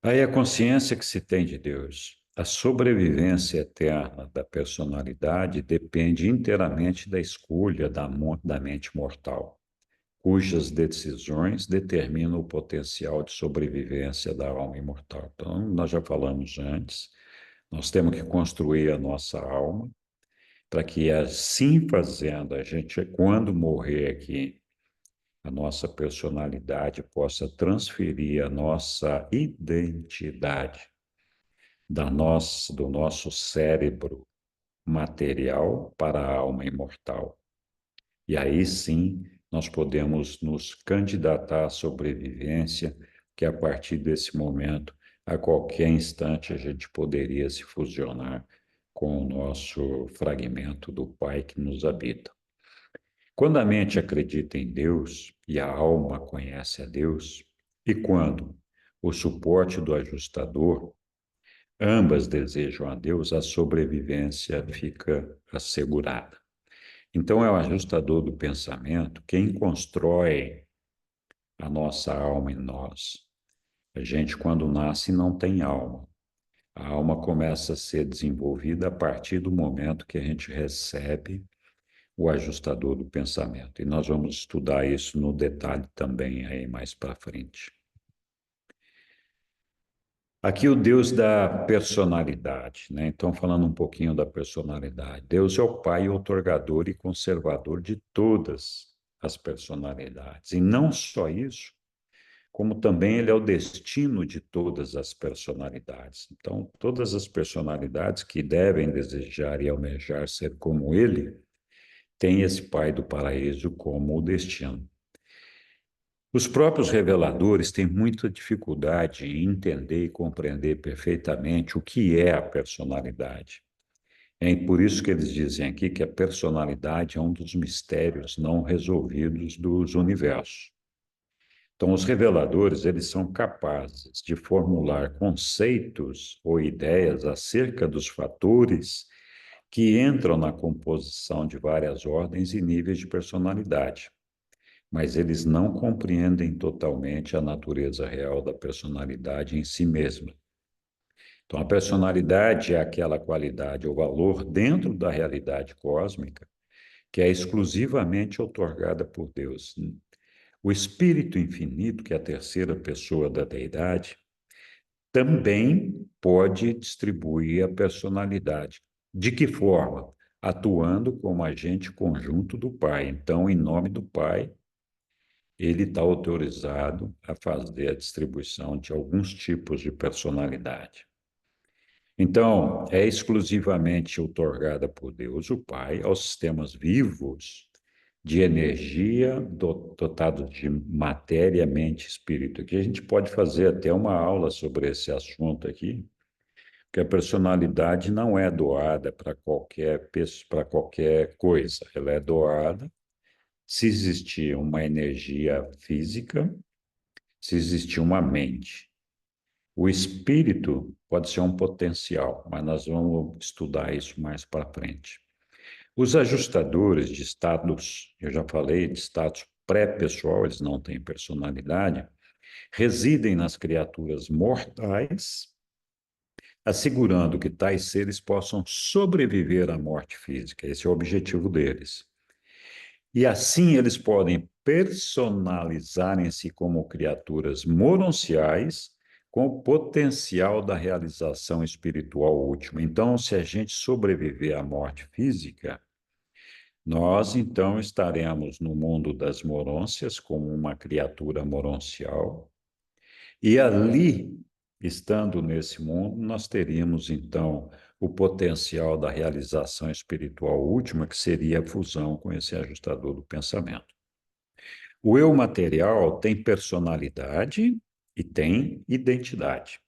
Aí a consciência que se tem de Deus. A sobrevivência eterna da personalidade depende inteiramente da escolha da mente mortal, cujas decisões determinam o potencial de sobrevivência da alma imortal. Então, nós já falamos antes, nós temos que construir a nossa alma para que, assim fazendo, a gente, quando morrer aqui, a nossa personalidade possa transferir a nossa identidade do nosso cérebro material para a alma imortal. E aí sim nós podemos nos candidatar à sobrevivência, que a partir desse momento, a qualquer instante, a gente poderia se fusionar com o nosso fragmento do Pai que nos habita. Quando a mente acredita em Deus e a alma conhece a Deus, e quando o suporte do ajustador, ambas desejam a Deus, a sobrevivência fica assegurada. Então, é o ajustador do pensamento quem constrói a nossa alma em nós. A gente, quando nasce, não tem alma. A alma começa a ser desenvolvida a partir do momento que a gente recebe o ajustador do pensamento. E nós vamos estudar isso no detalhe também aí mais para frente. Aqui o Deus da personalidade, né? Então, falando um pouquinho da personalidade. Deus é o Pai outorgador e conservador de todas as personalidades. E não só isso, como também ele é o destino de todas as personalidades. Então, todas as personalidades que devem desejar e almejar ser como ele, têm esse Pai do paraíso como o destino. Os próprios reveladores têm muita dificuldade em entender e compreender perfeitamente o que é a personalidade. É por isso que eles dizem aqui que a personalidade é um dos mistérios não resolvidos dos universos. Então, os reveladores, eles são capazes de formular conceitos ou ideias acerca dos fatores que entram na composição de várias ordens e níveis de personalidade, mas eles não compreendem totalmente a natureza real da personalidade em si mesma. Então, a personalidade é aquela qualidade ou valor dentro da realidade cósmica que é exclusivamente outorgada por Deus. O Espírito Infinito, que é a terceira pessoa da deidade, também pode distribuir a personalidade. De que forma? Atuando como agente conjunto do Pai. Então, em nome do Pai, ele está autorizado a fazer a distribuição de alguns tipos de personalidade. Então, é exclusivamente outorgada por Deus, o Pai, aos sistemas vivos de energia dotados de matéria, mente e espírito. Aqui a gente pode fazer até uma aula sobre esse assunto aqui, que a personalidade não é doada para qualquer pessoa, para qualquer coisa. Ela é doada se existir uma energia física, se existir uma mente. O espírito pode ser um potencial, mas nós vamos estudar isso mais para frente. Os ajustadores de status, eu já falei de status pré-pessoal, eles não têm personalidade, residem nas criaturas mortais, assegurando que tais seres possam sobreviver à morte física. Esse é o objetivo deles. E assim eles podem personalizarem-se como criaturas moronciais com o potencial da realização espiritual última. Então, se a gente sobreviver à morte física, nós então estaremos no mundo das morôncias como uma criatura moroncial, e ali, estando nesse mundo, nós teríamos então o potencial da realização espiritual última, que seria a fusão com esse ajustador do pensamento. O eu material tem personalidade e tem identidade.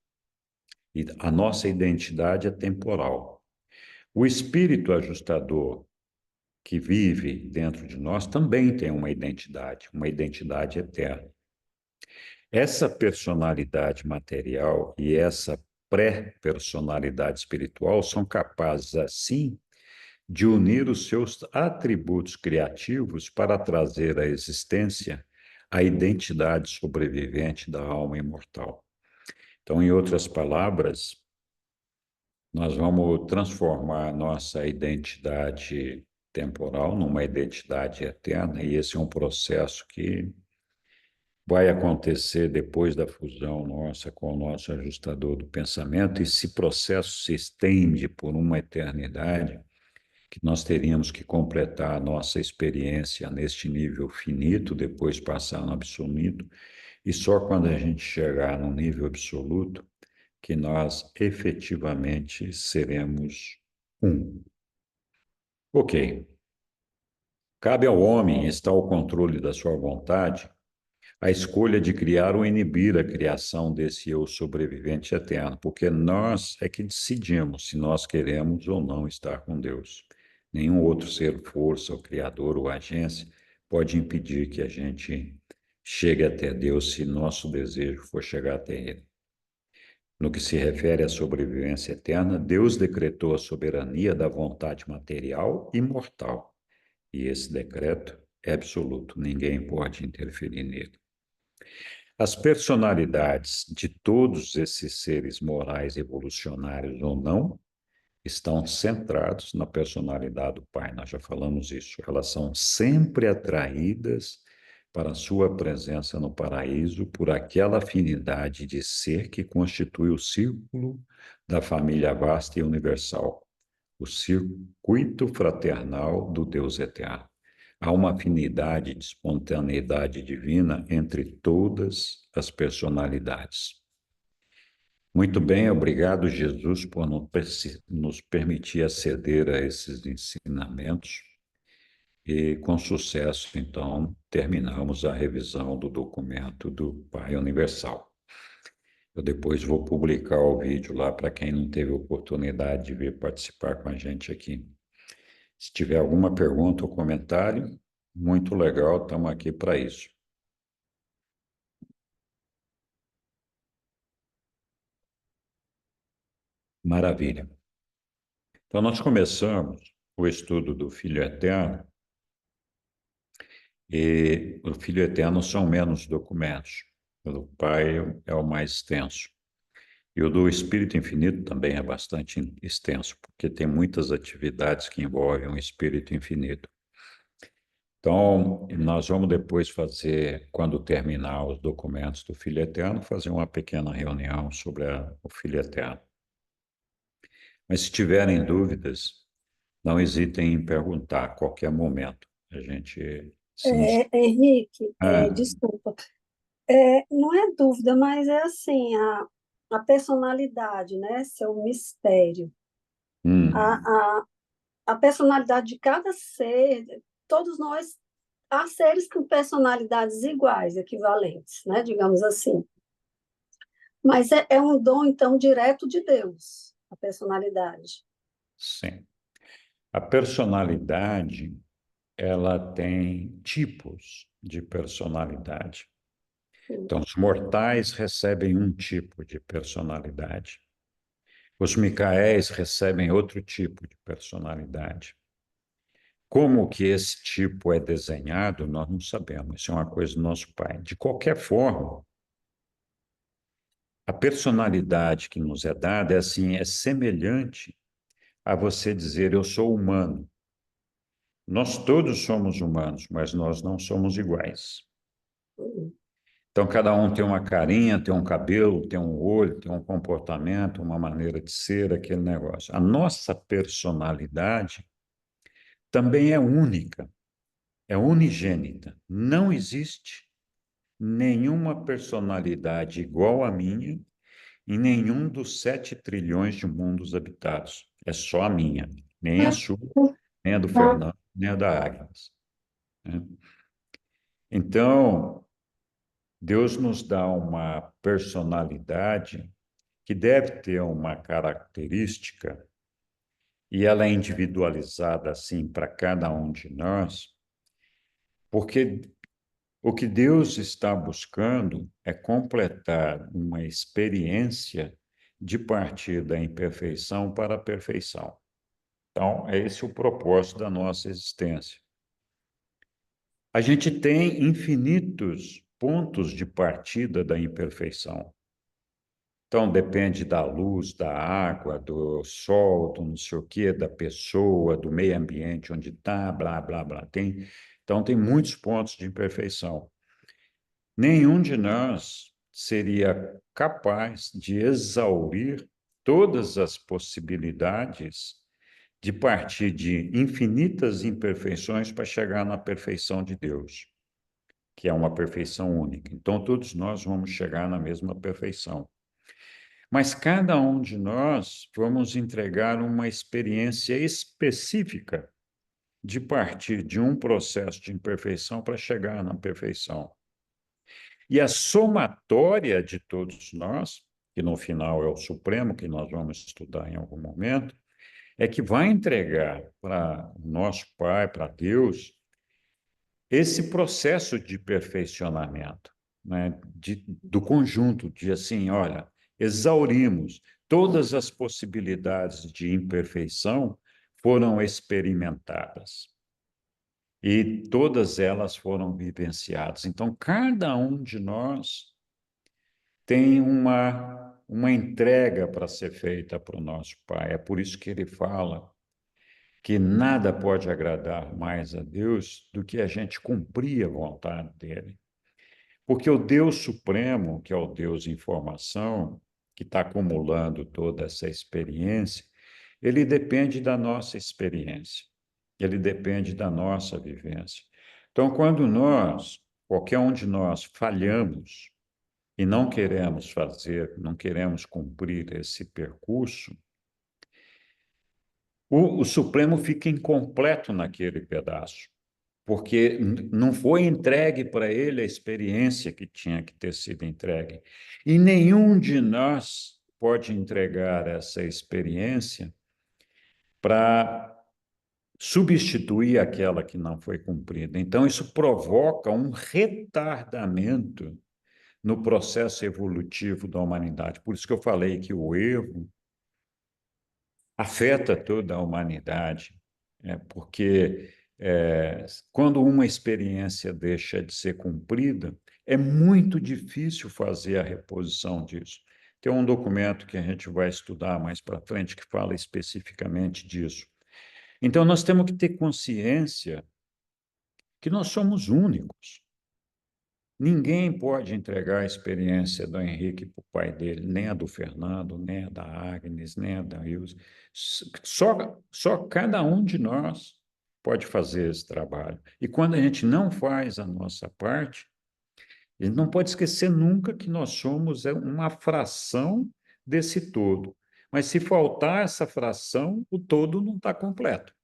E a nossa identidade é temporal. O espírito ajustador que vive dentro de nós também tem uma identidade eterna. Essa personalidade material e essa pré-personalidade espiritual são capazes, assim, de unir os seus atributos criativos para trazer à existência a identidade sobrevivente da alma imortal. Então, em outras palavras, nós vamos transformar a nossa identidade temporal numa identidade eterna, e esse é um processo que vai acontecer depois da fusão nossa com o nosso ajustador do pensamento, e esse processo se estende por uma eternidade, que nós teríamos que completar a nossa experiência neste nível finito, depois passar no absoluto, e só quando a gente chegar no nível absoluto que nós efetivamente seremos um. Ok. Cabe ao homem estar ao controle da sua vontade a escolha de criar ou inibir a criação desse eu sobrevivente eterno, porque nós é que decidimos se nós queremos ou não estar com Deus. Nenhum outro ser, força, ou criador ou agência pode impedir que a gente chegue até Deus se nosso desejo for chegar até Ele. No que se refere à sobrevivência eterna, Deus decretou a soberania da vontade material e mortal, e esse decreto é absoluto, ninguém pode interferir nele. As personalidades de todos esses seres morais evolucionários ou não estão centrados na personalidade do Pai. Nós já falamos isso. Elas são sempre atraídas para a sua presença no paraíso por aquela afinidade de ser que constitui o círculo da família vasta e universal, o circuito fraternal do Deus eterno. Há uma afinidade de espontaneidade divina entre todas as personalidades. Muito bem, obrigado, Jesus, por nos permitir aceder a esses ensinamentos. E, com sucesso, então, terminamos a revisão do documento do Pai Universal. Eu depois vou publicar o vídeo lá para quem não teve oportunidade de vir participar com a gente aqui. Se tiver alguma pergunta ou comentário, muito legal, estamos aqui para isso. Maravilha. Então, nós começamos o estudo do Filho Eterno, e o Filho Eterno são menos documentos. O do Pai é o mais extenso. E o do Espírito Infinito também é bastante extenso, porque tem muitas atividades que envolvem o Espírito Infinito. Então, nós vamos depois fazer, quando terminar os documentos do Filho Eterno, fazer uma pequena reunião sobre o Filho Eterno. Mas se tiverem dúvidas, não hesitem em perguntar a qualquer momento. A gente se Henrique, ah, desculpa. Não é dúvida, mas é assim, a personalidade, né? Seu mistério. A, hum, a, a personalidade de cada ser, todos nós, há seres com personalidades iguais, equivalentes, né? Digamos assim. Mas é um dom, então, direto de Deus, a personalidade. sim. A personalidade, ela tem tipos de personalidade. Então, os mortais recebem um tipo de personalidade. Os Micaéis recebem outro tipo de personalidade. Como que esse tipo é desenhado, nós não sabemos. Isso é uma coisa do nosso pai. De qualquer forma, a personalidade que nos é dada é assim, é semelhante a você dizer eu sou humano. Nós todos somos humanos, mas nós não somos iguais. Então, cada um tem uma carinha, tem um cabelo, tem um olho, tem um comportamento, uma maneira de ser, aquele negócio. A nossa personalidade também é única, é unigênita. Não existe nenhuma personalidade igual à minha em nenhum dos 7 trilhões de mundos habitados. É só a minha, nem a sua, nem a do Fernando, nem a da Agnes, né? Então, Deus nos dá uma personalidade que deve ter uma característica, e ela é individualizada assim para cada um de nós, porque o que Deus está buscando é completar uma experiência de partir da imperfeição para a perfeição. Então, é esse o propósito da nossa existência. A gente tem infinitos pontos de partida da imperfeição. Então, depende da luz, da água, do sol, do não sei o quê, da pessoa, do meio ambiente onde está, blá, blá, blá. Então, tem muitos pontos de imperfeição. Nenhum de nós seria capaz de exaurir todas as possibilidades de partir de infinitas imperfeições para chegar na perfeição de Deus, que é uma perfeição única. Então, todos nós vamos chegar na mesma perfeição. Mas cada um de nós vamos entregar uma experiência específica de partir de um processo de imperfeição para chegar na perfeição. E a somatória de todos nós, que no final é o Supremo, que nós vamos estudar em algum momento, é que vai entregar para o nosso Pai, para Deus, esse processo de perfeccionamento, né? Do conjunto, de assim, olha, exaurimos todas as possibilidades de imperfeição foram experimentadas e todas elas foram vivenciadas. Então, cada um de nós tem uma entrega para ser feita para o nosso Pai. É por isso que ele fala que nada pode agradar mais a Deus do que a gente cumprir a vontade dele. Porque o Deus Supremo, que é o Deus Informação, que está acumulando toda essa experiência, ele depende da nossa experiência, ele depende da nossa vivência. Então, quando nós, qualquer um de nós, falhamos e não queremos fazer, não queremos cumprir esse percurso, o Supremo fica incompleto naquele pedaço, porque não foi entregue para ele a experiência que tinha que ter sido entregue. E nenhum de nós pode entregar essa experiência para substituir aquela que não foi cumprida. Então, isso provoca um retardamento no processo evolutivo da humanidade. Por isso que eu falei que o erro afeta toda a humanidade, porque quando uma experiência deixa de ser cumprida, é muito difícil fazer a reposição disso. Tem um documento que a gente vai estudar mais para frente que fala especificamente disso. Então, nós temos que ter consciência que nós somos únicos. Ninguém pode entregar a experiência do Henrique para o pai dele, nem a do Fernando, nem a da Agnes, nem a da Ilse. Só cada um de nós pode fazer esse trabalho. E quando a gente não faz a nossa parte, a gente não pode esquecer nunca que nós somos uma fração desse todo. Mas se faltar essa fração, o todo não está completo.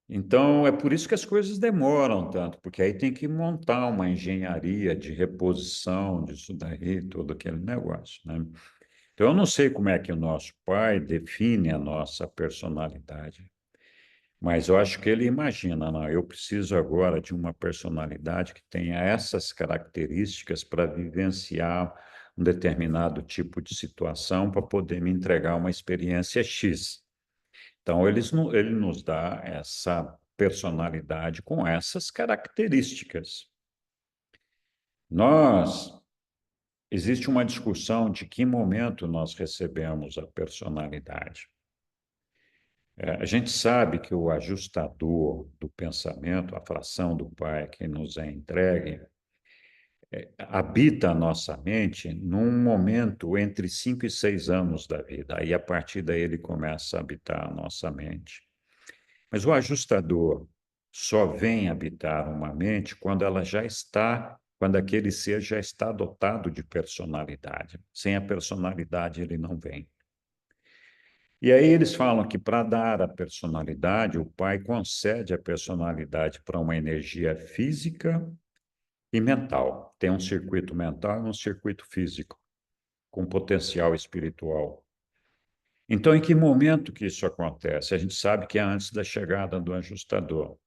Então, é por isso que as coisas demoram tanto, porque aí tem que montar uma engenharia de reposição disso daí, todo aquele negócio, né? Então, eu não sei como é que o nosso pai define a nossa personalidade, mas eu acho que ele imagina, não, eu preciso agora de uma personalidade que tenha essas características para vivenciar um determinado tipo de situação, para poder me entregar uma experiência X. Então, ele nos dá essa personalidade com essas características. Existe uma discussão de que momento nós recebemos a personalidade. A gente sabe que o ajustador do pensamento, a fração do Pai que nos é entregue, habita a nossa mente num momento entre 5 e 6 anos da vida. Aí, a partir daí, ele começa a habitar a nossa mente. Mas o ajustador só vem habitar uma mente quando aquele ser já está dotado de personalidade. Sem a personalidade, ele não vem. E aí eles falam que para dar a personalidade, o pai concede a personalidade para uma energia física e mental. Tem um circuito mental e um circuito físico, com potencial espiritual. Então, em que momento que isso acontece? A gente sabe que é antes da chegada do ajustador.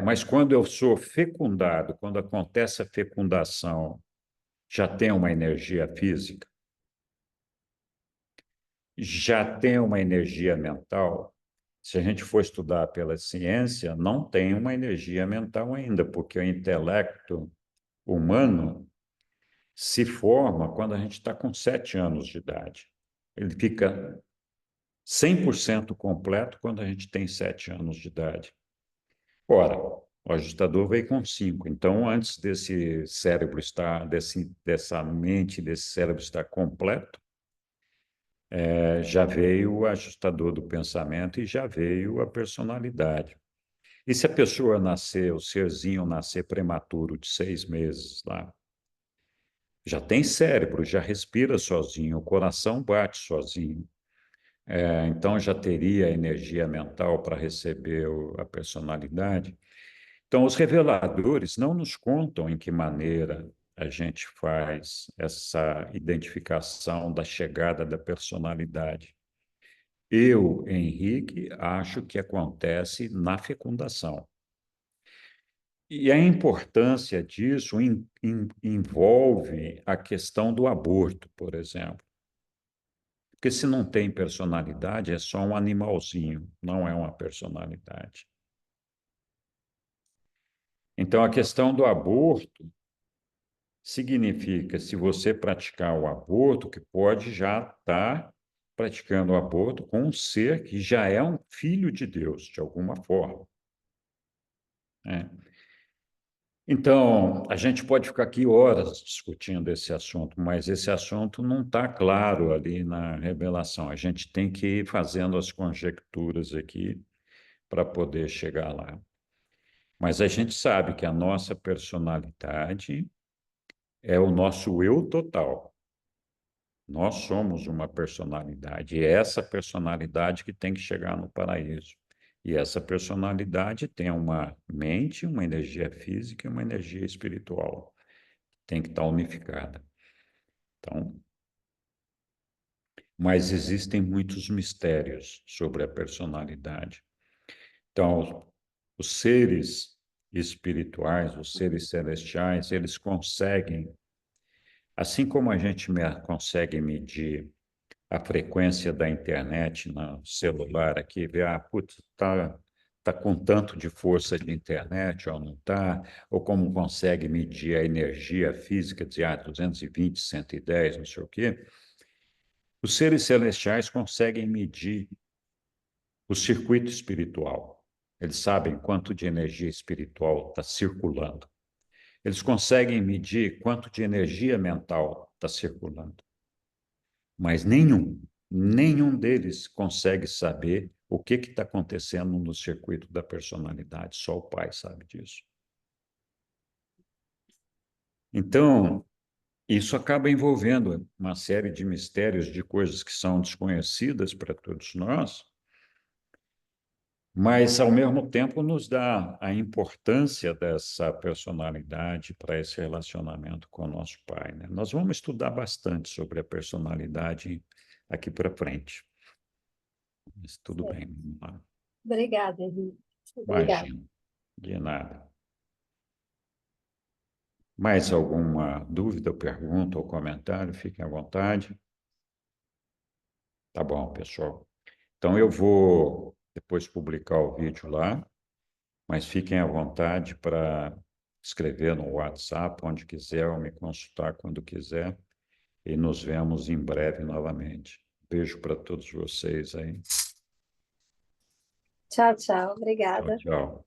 Mas quando eu sou fecundado, quando acontece a fecundação, já tem uma energia física, já tem uma energia mental. Se a gente for estudar pela ciência, não tem uma energia mental ainda, porque o intelecto humano se forma quando a gente está com 7 anos de idade. Ele fica 100% completo quando a gente tem 7 anos de idade. Ora, o ajustador veio com 5. Então, antes desse cérebro estar, dessa mente, desse cérebro estar completo, já veio o ajustador do pensamento e já veio a personalidade. E se a pessoa nascer, o serzinho nascer prematuro de 6 meses lá, já tem cérebro, já respira sozinho, o coração bate sozinho. Então já teria energia mental para receber a personalidade. Então, os reveladores não nos contam em que maneira a gente faz essa identificação da chegada da personalidade. Eu, Henrique, acho que acontece na fecundação. E a importância disso envolve a questão do aborto, por exemplo. Porque se não tem personalidade, é só um animalzinho, não é uma personalidade. Então, a questão do aborto significa, se você praticar o aborto, que pode já estar praticando o aborto com um ser que já é um filho de Deus, de alguma forma, né? Então, a gente pode ficar aqui horas discutindo esse assunto, mas esse assunto não está claro ali na revelação. A gente tem que ir fazendo as conjecturas aqui para poder chegar lá. Mas a gente sabe que a nossa personalidade é o nosso eu total. Nós somos uma personalidade, e é essa personalidade que tem que chegar no paraíso. E essa personalidade tem uma mente, uma energia física e uma energia espiritual. Tem que estar unificada. Então, mas existem muitos mistérios sobre a personalidade. Então, os seres espirituais, os seres celestiais, eles conseguem, assim como a gente consegue medir a frequência da internet no celular aqui, ver, putz, tá com tanto de força de internet ou não está, ou como consegue medir a energia física, dizer, 220, 110, não sei o quê. Os seres celestiais conseguem medir O circuito espiritual. Eles sabem quanto de energia espiritual está circulando. Eles conseguem medir quanto de energia mental está circulando. Mas nenhum deles consegue saber o que está acontecendo no circuito da personalidade. Só o Pai sabe disso. Então, isso acaba envolvendo uma série de mistérios, de coisas que são desconhecidas para todos nós, mas, ao mesmo tempo, nos dá a importância dessa personalidade para esse relacionamento com o nosso Pai, né? Nós vamos estudar bastante sobre a personalidade aqui para frente. Mas tudo bem, vamos lá. Obrigada, Henrique. Obrigada. Imagina, de nada. Mais alguma dúvida, pergunta ou comentário? Fiquem à vontade. Tá bom, pessoal. Então, eu vou depois publicar o vídeo lá, mas fiquem à vontade para escrever no WhatsApp, onde quiser, ou me consultar quando quiser, e nos vemos em breve novamente. Beijo para todos vocês aí. Tchau, tchau. Tchau, Obrigada. tchau.